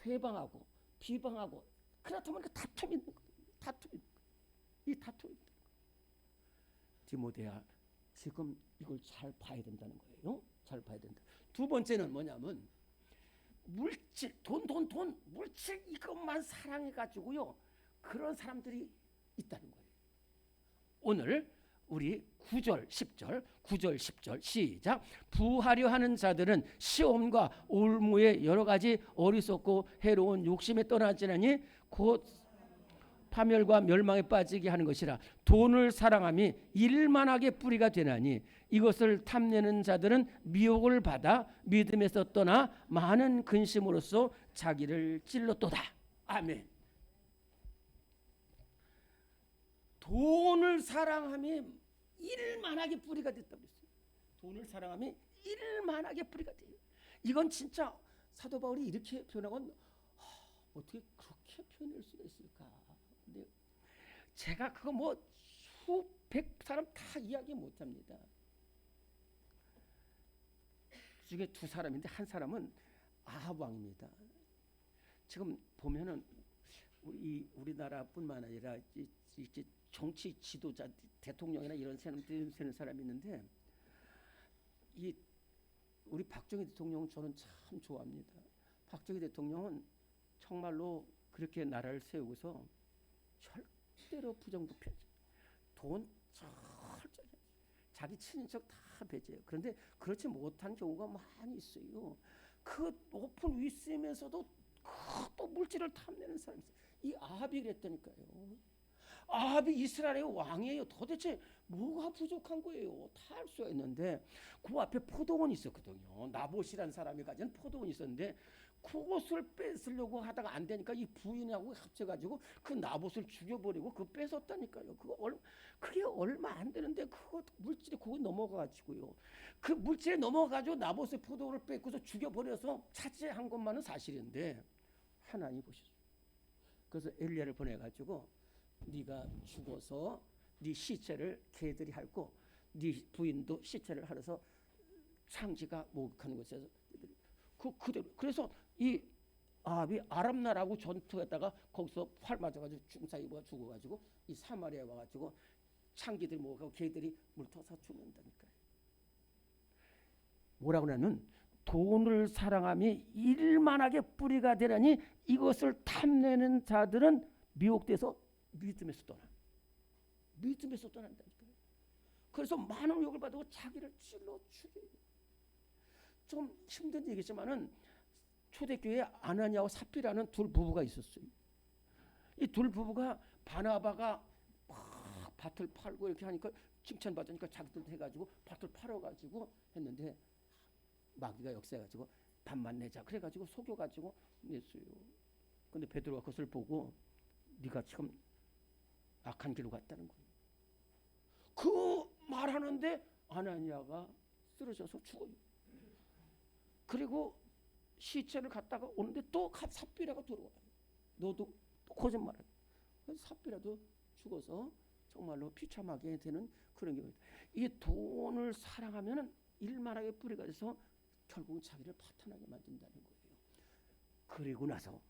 회방하고 비방하고 그렇다 보니까 다툼이 있는 거예요. 이 다툼이. 디모데야, 지금 이걸 잘 봐야 된다는 거예요. 잘 봐야 된다. 두 번째는 뭐냐면 물질, 돈, 물질 이것만 사랑해가지고요. 그런 사람들이 있다는 거예요. 오늘 우리 9절 10절 시작. 부하려 하는 자들은 시험과 올무에 여러 가지 어리석고 해로운 욕심에 떠나지나니 곧 파멸과 멸망에 빠지게 하는 것이라. 돈을 사랑함이 일만하게 뿌리가 되나니 이것을 탐내는 자들은 미혹을 받아 믿음에서 떠나 많은 근심으로써 자기를 찔렀도다. 아멘. 돈을 사랑함이 일만하게 뿌리가 됐다고 했어요. 돈을 사랑함이 일만하게 뿌리가 돼요. 이건 진짜 사도 바울이 이렇게 표현하곤 어떻게 그렇게 표현할 수가 있을까? 근데 제가 그거 뭐 수백 사람 다 이야기 못합니다. 그 중에 두 사람인데 한 사람은 아합 왕입니다. 지금 보면은 우리나라뿐만 아니라 이제 정치 지도자 대통령이나 이런 사람들이 되는 사람이 있는데 우리 박정희 대통령 저는 참 좋아합니다. 박정희 대통령은 정말로 그렇게 나라를 세우고서 절대로 부정부패, 돈 철저히 자기 친인척 다 배제해요. 그런데 그렇지 못한 경우가 많이 있어요. 그 높은 위치면서도 또 물질을 탐내는 사람이 있어요. 이 아합이 그랬다니까요. 아합이 이스라엘의 왕이에요. 도대체 뭐가 부족한 거예요? 다 할 수가 있는데 그 앞에 포도원이 있었거든요. 나봇이라는 사람이 가진 포도원이 있었는데 그것을 뺏으려고 하다가 안 되니까 이 부인하고 합쳐가지고 그 나봇을 죽여버리고 그거 뺏었다니까요. 그게 얼마 안 되는데 그거 물질이 그거 넘어가가지고요. 그 물질에 넘어가가지고 나봇의 포도원을 뺏고서 죽여버려서 차지한 것만은 사실인데 하나님 보셨어요. 그래서 엘리야를 보내가지고 네가 죽어서 네 시체를 개들이 핥고 네 부인도 시체를 핥아서 창지가 목욕하는 곳에서 그대로. 그래서 이 아합이 아람 나라하고 전투했다가 거기서 활 맞아가지고 중사 입어 죽어가지고 이 사마리아에 와가지고 창기들 목욕하고 개들이 물터서 죽는다니까요. 뭐라고 하냐면 돈을 사랑함이 일만하게 뿌리가 되라니 이것을 탐내는 자들은 미혹돼서 믿음에서 떠난다니까요. 그래서 많은 욕을 받고 자기를 찔러 죽여요. 좀 힘든 얘기지만은 초대교회에 아나니아와 삽비라는 둘 부부가 있었어요. 이 둘 부부가 바나바가 막 밭을 팔고 이렇게 하니까 칭찬받으니까 자기들도 해가지고 밭을 팔아가지고 했는데 마귀가 역사해가지고 반만 내자 그래가지고 속여가지고 냈어요. 근데 베드로가 그것을 보고 네가 지금 악한 길로 갔다는 거예요. 그 말하는데 아나니아가 쓰러져서 죽어요. 그리고 시체를 갖다가 오는데 또 삽비라가 들어와요. 너도 또 거짓말을. 삽비라도 죽어서 정말로 비참하게 되는 그런 경우입니다. 이 돈을 사랑하면은 일만하게 뿌리가 돼서 결국 자기를 파탄하게 만든다는 거예요. 그리고 나서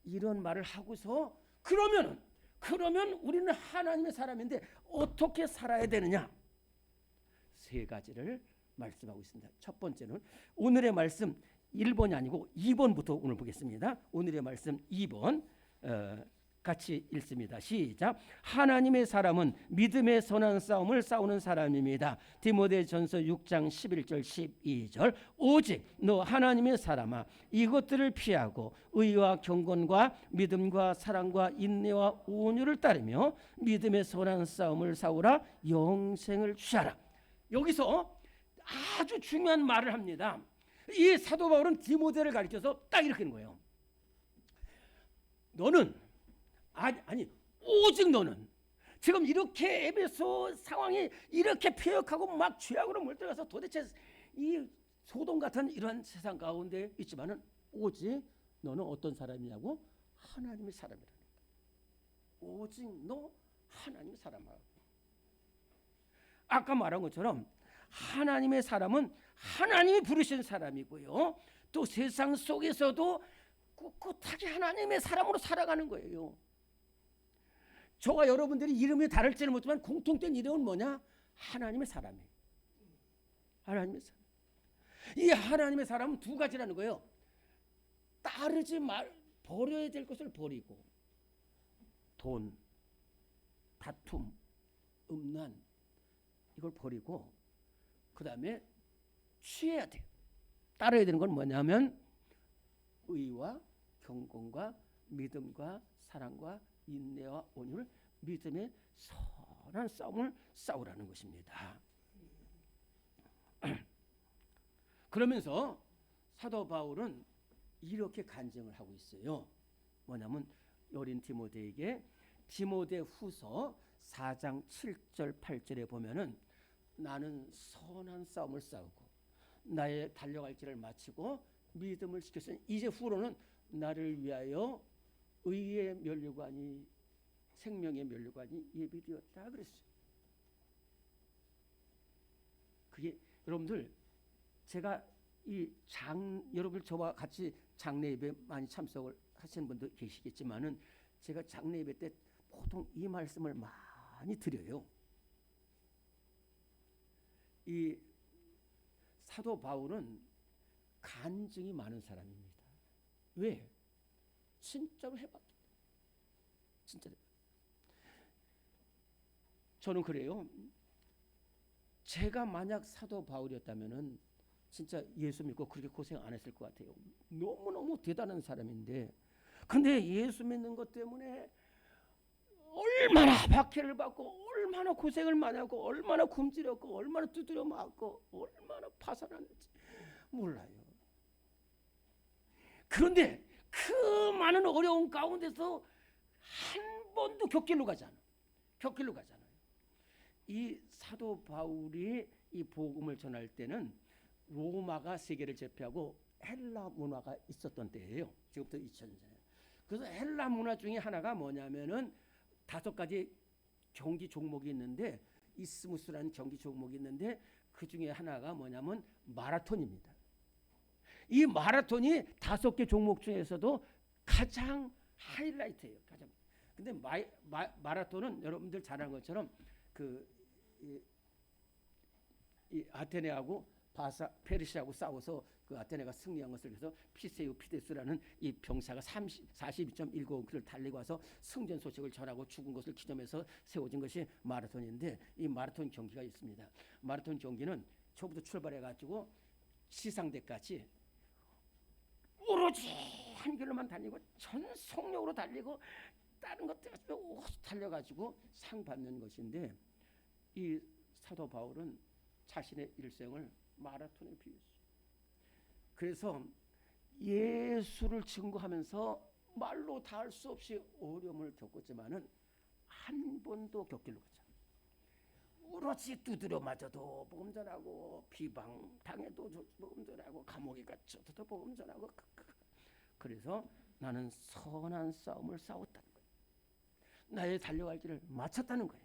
이런 말을 하고서 그러면 우리는 하나님의 사람인데 어떻게 살아야 되느냐? 세 가지를 말씀하고 있습니다. 첫 번째는 오늘의 말씀 1번이 아니고 2번부터 오늘 보겠습니다. 오늘의 말씀 2번 같이 읽습니다. 시작. 하나님의 사람은 믿음의 선한 싸움을 싸우는 사람입니다. 디모데전서 6장 11절 12절. 오직 너 하나님의 사람아 이것들을 피하고 의와 경건과 믿음과 사랑과 인내와 온유를 따르며 믿음의 선한 싸움을 싸우라 영생을 취하라. 여기서 아주 중요한 말을 합니다. 이 사도 바울은 디모데를 가리켜서 딱 이렇게 하는 거예요. 너는 아니 오직 너는 지금 이렇게 에베소 상황이 이렇게 폐역하고 막 죄악으로 물들어가서 도대체 이 소돔 같은 이런 세상 가운데 있지만은 오직 너는 어떤 사람이냐고? 하나님의 사람이라는 거예요. 오직 너 하나님의 사람아. 아까 말한 것처럼 하나님의 사람은 하나님이 부르신 사람이고요. 또 세상 속에서도 꿋꿋하게 하나님의 사람으로 살아가는 거예요. 저와 여러분들이 이름이 다를지는 모르지만 공통된 이름은 뭐냐? 하나님의 사람이에요. 하나님의 사람. 이 하나님의 사람은 두 가지라는 거예요. 버려야 될 것을 버리고, 돈, 다툼, 음란 이걸 버리고, 그 다음에 취해야 돼요. 따라야 되는 건 뭐냐면 의와 경건과 믿음과 사랑과 인내와 온유를 믿음의 선한 싸움을 싸우라는 것입니다. 그러면서 사도 바울은 이렇게 간증을 하고 있어요. 뭐냐면 어린 디모데에게 디모데후서 4장 7절 8절에 보면은 나는 선한 싸움을 싸우고 나의 달려갈 길을 마치고 믿음을 지켰으니 이제 후로는 나를 위하여 의의 면류관이 생명의 면류관이 예비되었다 그랬어요. 그게 여러분들 제가 여러분들 저와 같이 장례 예배 많이 참석을 하시는 분도 계시겠지만은 제가 장례 예배 때 보통 이 말씀을 많이 드려요. 이 사도 바울은 간증이 많은 사람입니다. 왜? 진짜로 해봤기 때문에. 진짜로. 저는 그래요. 제가 만약 사도 바울이었다면은 진짜 예수 믿고 그렇게 고생 안 했을 것 같아요. 너무너무 대단한 사람인데, 근데 예수 믿는 것 때문에 얼마나 박해를 받고 얼마나 고생을 많이 하고 얼마나 굶주렸고 얼마나 두드려 맞고 얼마나 파산하는지 몰라요. 그런데 그 많은 어려운 가운데서 한 번도 격길로 가잖아요. 이 사도 바울이 이 복음을 전할 때는 로마가 세계를 제패하고 헬라 문화가 있었던 때예요. 지금부터 2000년 전에. 그래서 헬라 문화 중에 하나가 뭐냐면은 5가지 경기 종목이 있는데 이스무스라는 경기 종목이 있는데 그 중에 하나가 뭐냐면 마라톤입니다. 이 마라톤이 5개 종목 중에서도 가장 하이라이트예요. 근데 마라톤은 여러분들 잘 아는 것처럼 이 아테네하고 페르시아하고 싸워서 그 아테네가 승리한 것을 위해서 피데스라는 이 병사가 42.195km를 달리고 와서 승전 소식을 전하고 죽은 것을 기념해서 세워진 것이 마라톤인데, 이 마라톤 경기가 있습니다. 마라톤 경기는 저부터 출발해가지고 시상대까지 오로지 한 길로만 달리고 전속력으로 달리고 다른 것들 가지고 달려가지고 상 받는 것인데, 이 사도 바울은 자신의 일생을 마라톤에 비했어요. 그래서 예수를 증거하면서 말로 다 할 수 없이 어려움을 겪었지만은 한 번도 격길로 가지 않아요. 오로지 두드려 맞아도 복음 전하고 비방 당해도 복음 전하고 감옥에 갇혀도 복음 전하고. 그래서 나는 선한 싸움을 싸웠다는 거예요. 나의 달려갈 길을 마쳤다는 거예요.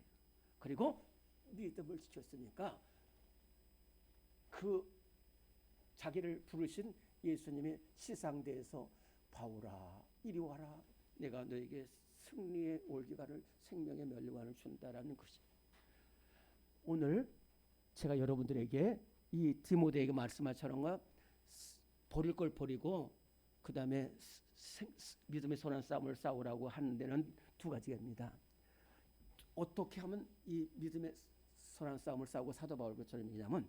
그리고 믿음을 지켰으니까 그 자기를 부르신 예수님의 시상대에서 바울아 이리 와라, 내가 너에게 승리의 올기관을 생명의 면류관을 준다라는 것이. 오늘 제가 여러분들에게 이 디모데에게 말씀하처럼 버릴 걸 버리고 그 다음에 믿음의 선한 싸움을 싸우라고 하는 데는 2가지입니다. 어떻게 하면 이 믿음의 선한 싸움을 싸우고 사도 바울처럼 이냐면,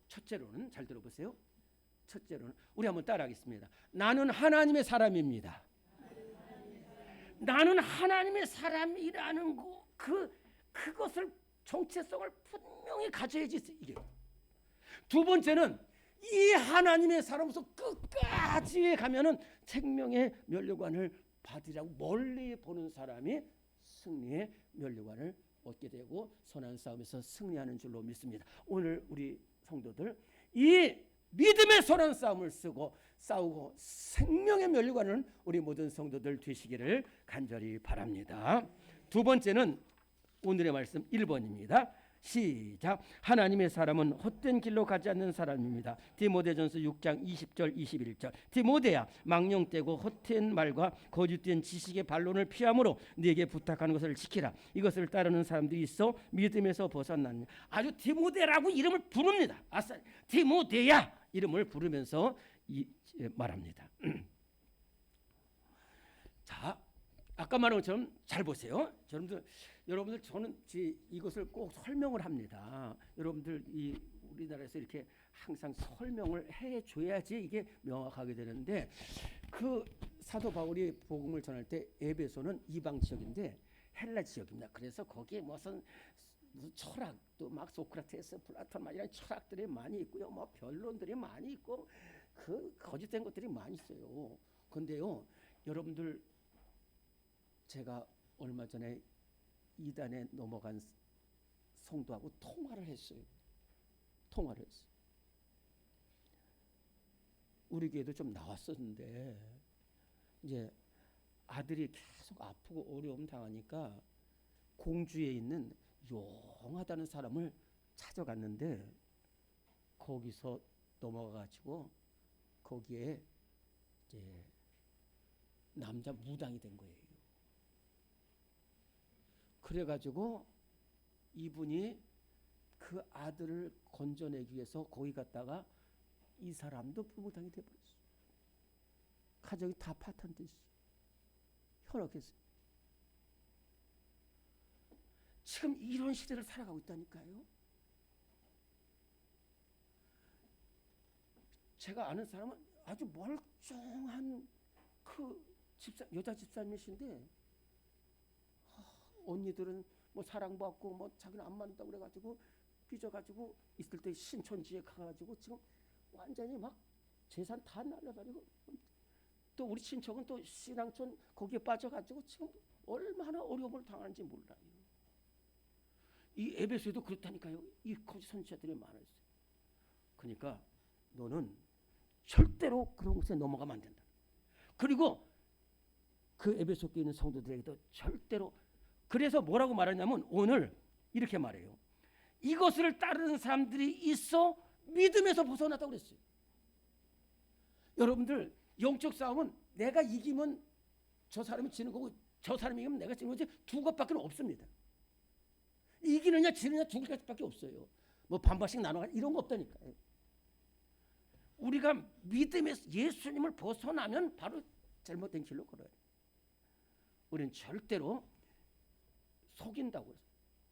첫째로는 잘 들어보세요. 첫째로는 우리 한번 따라하겠습니다. 나는 하나님의 사람입니다. 나는 하나님의 사람이라는 그것을 정체성을 분명히 가져야지 이게. 두 번째는 이 하나님의 사람으로서 끝까지 가면은 생명의 면류관을 받으라고 멀리 보는 사람이 승리의 면류관을 얻게 되고 선한 싸움에서 승리하는 줄로 믿습니다. 오늘 우리 성도들 이 믿음의 선한 싸움을 싸우고 생명의 면류관을 우리 모든 성도들 되시기를 간절히 바랍니다. 두 번째는 오늘의 말씀 1번입니다. 시작. 하나님의 사람은 헛된 길로 가지 않는 사람입니다. 디모데전서 6장 20절 21절. 디모데야, 망령되고 헛된 말과 거짓된 지식의 반론을 피함으로 네게 부탁하는 것을 지키라. 이것을 따르는 사람들이 있어 믿음에서 벗어나느냐. 아주 디모데라고 이름을 부릅니다. 아싸, 디모데야 이름을 부르면서 말합니다. 자, 아까 말한 것처럼 잘 보세요. 여러분들 저는 이것을 꼭 설명을 합니다. 여러분들 우리나라에서 이렇게 항상 설명을 해줘야지 이게 명확하게 되는데, 그 사도 바울이 복음을 전할 때 에베소는 이방 지역인데 헬라 지역입니다. 그래서 거기에 무슨 철학도 막 소크라테스, 플라톤 막 이런 철학들이 많이 있고요. 뭐 변론들이 많이 있고 그 거짓된 것들이 많이 있어요. 근데요, 여러분들 제가 얼마 전에 이단에 넘어간 성도하고 통화를 했어요. 우리 교회도 좀 나왔었는데 이제 아들이 계속 아프고 어려움 당하니까 공주에 있는 용하다는 사람을 찾아갔는데 거기서 넘어가가지고 거기에 이제 남자 무당이 된 거예요. 그래가지고 이분이 그 아들을 건져내기 위해서 거기 갔다가 이 사람도 무당이 돼버렸어. 가정이 다 파탄됐어. 현혹했어. 지금 이런 시대를 살아가고 있다니까요. 제가 아는 사람은 아주 멀쩡한 그 여자 집사님이신데 언니들은 뭐 사랑받고 뭐 자기는 안 맞는다고 그래가지고 삐져가지고 있을 때 신천지에 가가지고 지금 완전히 막 재산 다 날려버리고, 또 우리 친척은 또 신앙촌 거기에 빠져가지고 지금 얼마나 어려움을 당하는지 몰라요. 이 에베소에도 그렇다니까요. 이 거짓 선지자들이 많았어요. 그러니까 너는 절대로 그런 곳에 넘어가면 안 된다. 그리고 그 에베소 교회 있는 성도들에게도 절대로. 그래서 뭐라고 말하냐면 오늘 이렇게 말해요. 이것을 따르는 사람들이 있어 믿음에서 벗어났다고 그랬어요. 여러분들 영적 싸움은 내가 이기면 저 사람이 지는 거고 저 사람이 이기면 내가 지는 거지 두 것밖에 없습니다. 이기느냐 지느냐 죽을 것밖에 없어요. 뭐 반반씩 나눠가 이런 거 없다니까요. 우리가 믿음에서 예수님을 벗어나면 바로 잘못된 길로 걸어요. 우리는 절대로 속인다고 해서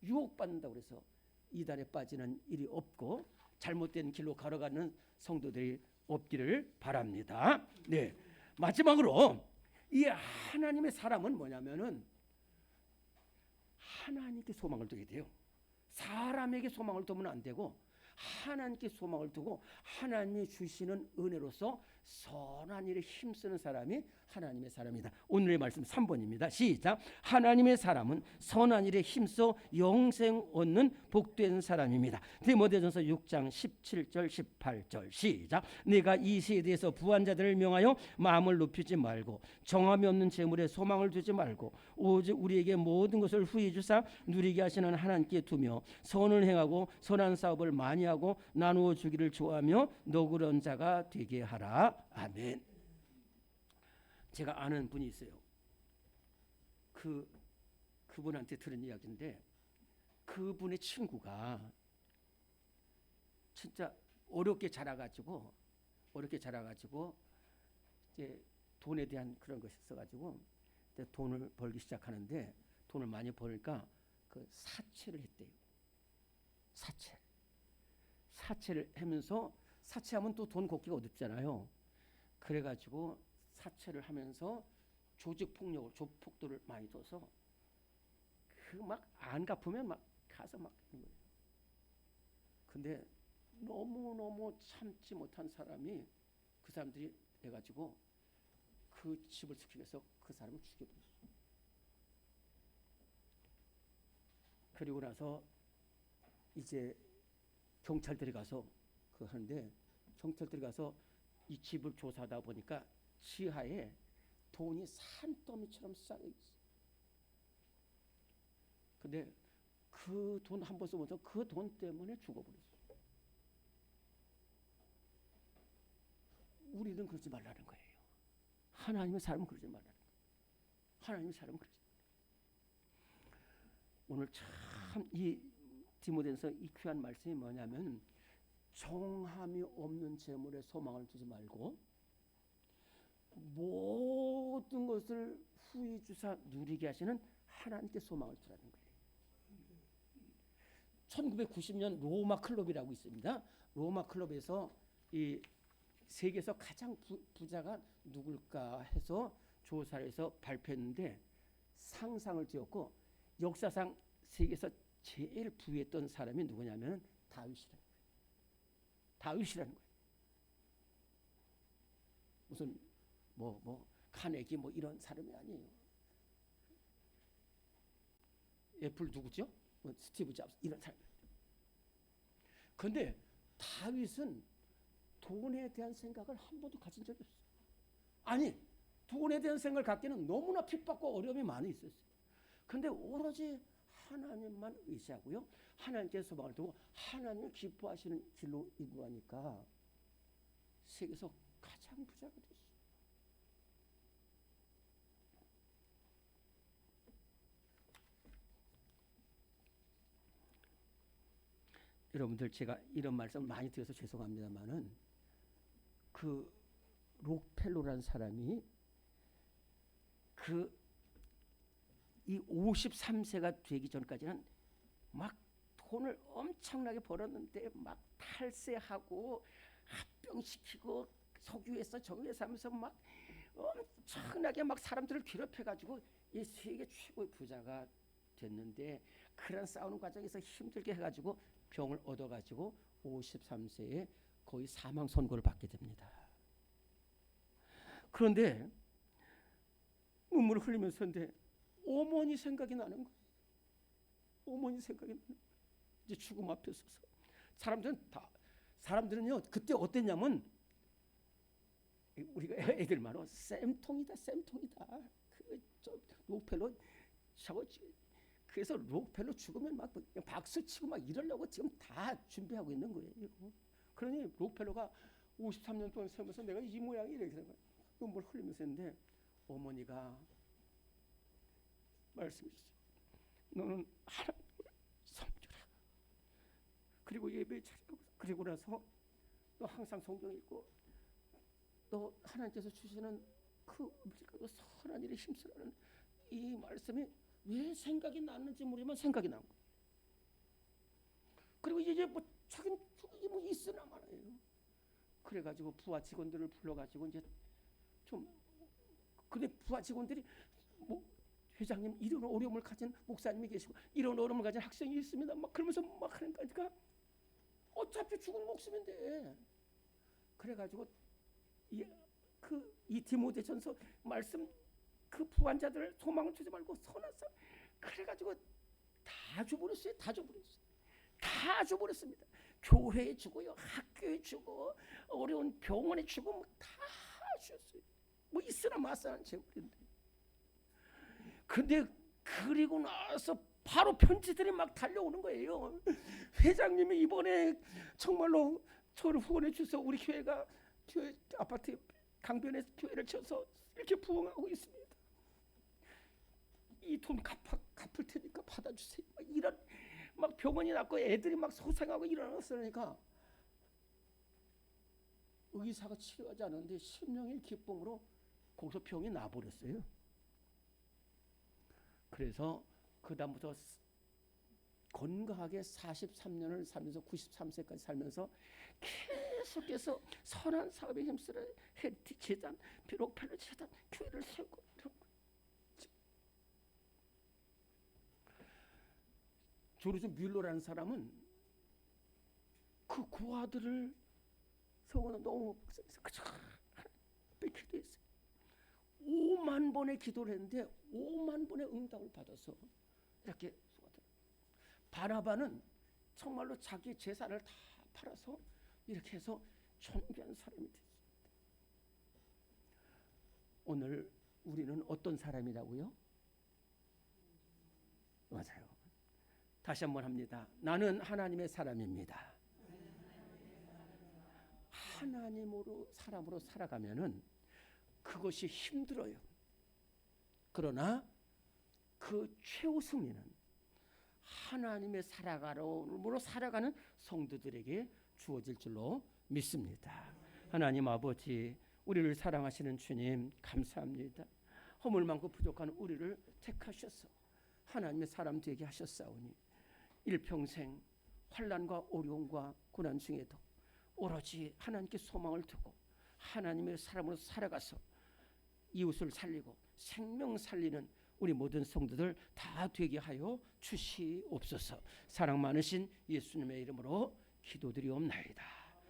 유혹받는다고 해서 이단에 빠지는 일이 없고 잘못된 길로 걸어가는 성도들이 없기를 바랍니다. 네, 마지막으로 이 하나님의 사람은 뭐냐면은 하나님께 소망을 두게 돼요. 사람에게 소망을 두면 안 되고 하나님께 소망을 두고 하나님이 주시는 은혜로서 선한 일에 힘쓰는 사람이 하나님의 사람이다. 오늘의 말씀 3번입니다. 시작. 하나님의 사람은 선한 일에 힘써 영생 얻는 복된 사람입니다. 디모데전서 6장 17절 18절 시작. 내가 이 세대에서 부한 자들을 명하여 마음을 높이지 말고 정함이 없는 재물에 소망을 두지 말고 오직 우리에게 모든 것을 후히 주사 누리게 하시는 하나님께 두며 선을 행하고 선한 사업을 많이 하고 나누어 주기를 좋아하며 너그러운 자가 되게 하라. 아멘. 제가 아는 분이 있어요. 그분한테 들은 이야기인데 그분의 친구가 진짜 어렵게 자라가지고 이제 돈에 대한 그런 것이 있어가지고 돈을 벌기 시작하는데 돈을 많이 벌니까 그 사채를 했대요. 사채를 하면서 사채하면 또 돈 걷기가 어렵잖아요. 그래가지고 사채를 하면서 조폭도를 많이 둬서 그 막 안 갚으면 막 가서 막 하는 거예요. 근데 너무 참지 못한 사람이 그 사람들이 해가지고 그 집을 지키기 위해서 그 사람을 죽여버렸어요. 그리고 나서 이제 경찰들이 가서 하는데 경찰들이 가서 이 집을 조사하다 보니까 지하에 돈이 산더미처럼 쌓여 있어. 근데 그 그 돈 한 번 쓰면서 그 돈 때문에 죽어버렸어요. 우리는 그러지 말라는 거예요. 하나님의 사람은 그러지 말라는 거예요. 하나님의 사람은 그러지 말라는 거예요. 오늘 참 이 디모데전서 이 귀한 말씀이 뭐냐면 정함이 없는 재물에 소망을 두지 말고 모든 것을 후히 주사 누리게 하시는 하나님께 소망을 두라는 거예요. 1990년 로마 클럽이라고 있습니다. 로마 클럽에서 이 세계에서 가장 부자가 누굴까 해서 조사를 해서 발표했는데 상상을 띄웠고 역사상 세계에서 제일 부유했던 사람이 누구냐면 다윗이라는 거예요. 다윗이라는 거예요. 무슨 카네기 이런 사람이 아니에요. 애플 누구죠? 스티브 잡스 이런 사람. 그런데 다윗은 돈에 대한 생각을 한 번도 가진 적이 없어요. 아니, 돈에 대한 생각을 갖기는 너무나 핍박과 어려움이 많이 있었어요. 그런데 오로지 하나님만 의지하고요. 하나님께 소망을 두고 하나님을 기뻐하시는 길로 인도하니까 세계에서 가장 부자가 됐어요. 여러분들 제가 이런 말씀을 많이 드려서 죄송합니다만은 그 록펠로라는 사람이 이 53세가 되기 전까지는 막 돈을 엄청나게 벌었는데 막 탈세하고 합병시키고 석유에서 정유에서 하면서 막 엄청나게 막 사람들을 괴롭혀가지고 이 세계 최고의 부자가 됐는데 그런 싸우는 과정에서 힘들게 해가지고 병을 얻어가지고 53세에 거의 사망 선고를 받게 됩니다. 그런데 눈물을 흘리면서인데 어머니 생각이 나는 거예요. 어머니 생각이 나는 거예요. 이제 죽음 앞에 서서 사람들은요 그때 어땠냐면 우리가 애들 말로 쌤통이다. 록펠로 그래서 록펠로 죽으면 막 박수 치고 막 이러려고 지금 다 준비하고 있는 거예요. 그러니 록펠로가 53년 동안 살면서 내가 이 모양이 이렇게 된 거예요. 눈물 흘리면서 했는데 어머니가 말씀하셨어요. 너는 하나님을 섬겨라. 그리고 예배 차리고 그리고 나서 너 항상 성경 읽고 너 하나님께서 주시는 그 선한 일에 힘쓰라는 이 말씀이 왜 생각이 났는지 모르지만 생각이 난 거예요. 그리고 이제 자기는 있으나 말아요. 그래가지고 부하 직원들을 불러가지고 이제 근데 부하 직원들이 회장님 이런 어려움을 가진 목사님이 계시고 이런 어려움을 가진 학생이 있습니다. 막 그러면서 막 하는 거니까 어차피 죽은 목숨인데 그래가지고 이 디모데전서 말씀 그 부한자들 소망을 주지 말고 선한 사람 그래가지고 다 줘버렸습니다. 교회에 주고요, 학교에 주고, 어려운 병원에 주고 다 주었어요. 있으나 마사는 재물인데. 근데 그리고 나서 바로 편지들이 막 달려오는 거예요. 회장님이 이번에 정말로 저를 후원해 주셔서 우리 교회가 교회 아파트 강변에 교회를 쳐서 이렇게 부흥하고 있습니다. 이 돈 갚을 테니까 받아주세요. 이런 병원이 났고 애들이 막 소생하고 일어났으니까 의사가 치료하지 않았는데 심령의 기쁨으로 거기서 병이 나버렸어요. 그래서 그 다음부터 건강하게 43년을 살면서 93세까지 살면서 계속해서 선한 사업에 힘쓰러 헤리티 재단, 록펠로 재단, 교회를 세우고 이런 거. 조르주 뮬러라는 사람은 그 고아들을 서거는 너무 그저 기도했어요. 5만 번의 기도를 했는데 5만 번의 응답을 받아서 이렇게 바나바는 정말로 자기 재산을 다 팔아서 이렇게 해서 존귀한 사람이 됐습니다. 오늘 우리는 어떤 사람이라고요? 맞아요. 다시 한번 합니다. 나는 하나님의 사람입니다. 하나님으로 사람으로 살아가면은 그것이 힘들어요. 그러나 그 최후 승리는 하나님의 사랑으로 살아가는 성도들에게 주어질 줄로 믿습니다. 하나님 아버지, 우리를 사랑하시는 주님 감사합니다. 허물 많고 부족한 우리를 택하셔서 하나님의 사람 되게 하셨사오니 일평생 환난과 어려움과 고난 중에도 오로지 하나님께 소망을 두고 하나님의 사람으로 살아가서 이웃을 살리고 생명 살리는 우리 모든 성도들 다 되게 하여 주시옵소서. 사랑 많으신 예수님의 이름으로 기도드리옵나이다.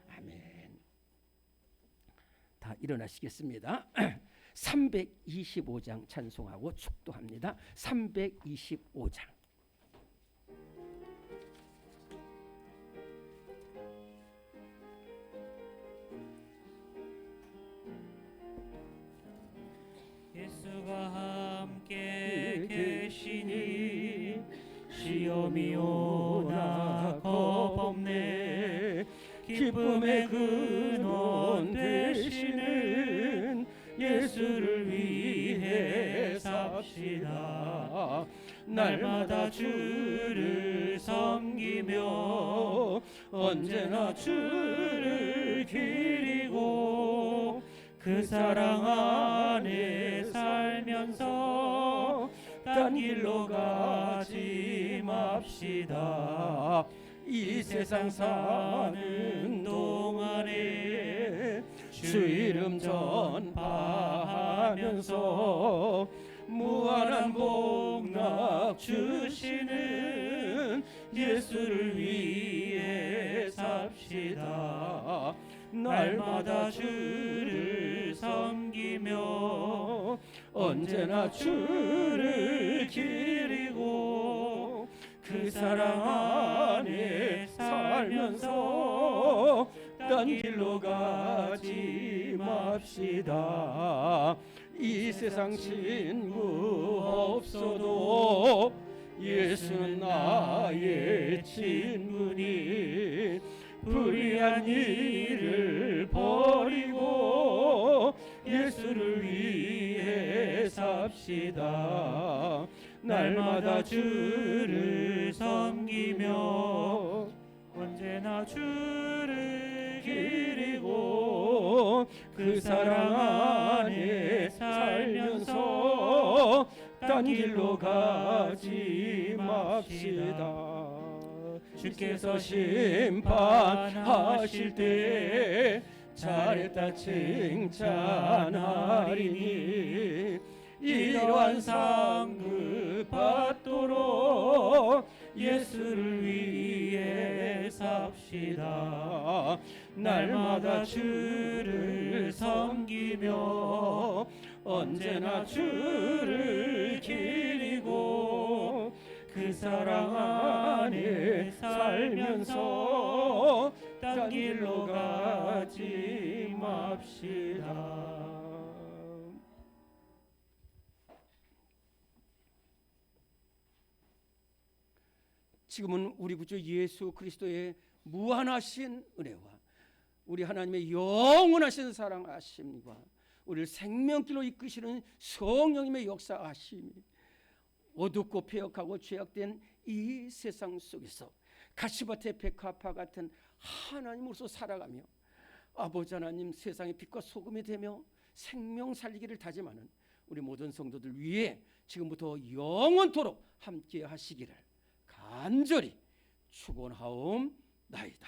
아멘. 다 일어나시겠습니다. 325장 찬송하고 축도합니다. 325장. 예수가 함께 계시니 시험이 오나 겁없네. 기쁨의 근원 되시는 예수를 위해 삽시다. 날마다 주를 섬기며 언제나 주를 기리고 그 사랑 안에 살면서 딴 길로 가지 맙시다. 이 세상 사는 동안에 주 이름 전파하면서 무한한 복락 주시는 예수를 위해 삽시다. 날마다 주를 섬기며 언제나 주를 기리고 그 사랑 안에 살면서 딴 길로 가지 맙시다. 이 세상 친구 없어도 예수는 나의 친구니 불의한 일을 버리고 예수를 위해 삽시다. 날마다 주를 섬기며 언제나 주를 기리고 그 사랑 안에 살면서 딴 길로 가지 맙시다. 주께서 심판하실 때 잘했다 칭찬하리니 이러한 상급 받도록 예수를 위해 삽시다. 날마다 주를 섬기며 언제나 주를 기리고 그 사랑 안에 살면서 딴 길로 가지 맙시다. 지금은 우리 구주 예수 그리스도의 무한하신 은혜와 우리 하나님의 영원하신 사랑하심과 우리를 생명길로 이끄시는 성령님의 역사하심이 어둡고 폐역하고 죄악된 이 세상 속에서 가시밭의 백합화 같은 하나님으로서 살아가며 아버지 하나님 세상의 빛과 소금이 되며 생명 살리기를 다짐하는 우리 모든 성도들 위해 지금부터 영원토록 함께 하시기를 간절히 축원하옵나이다.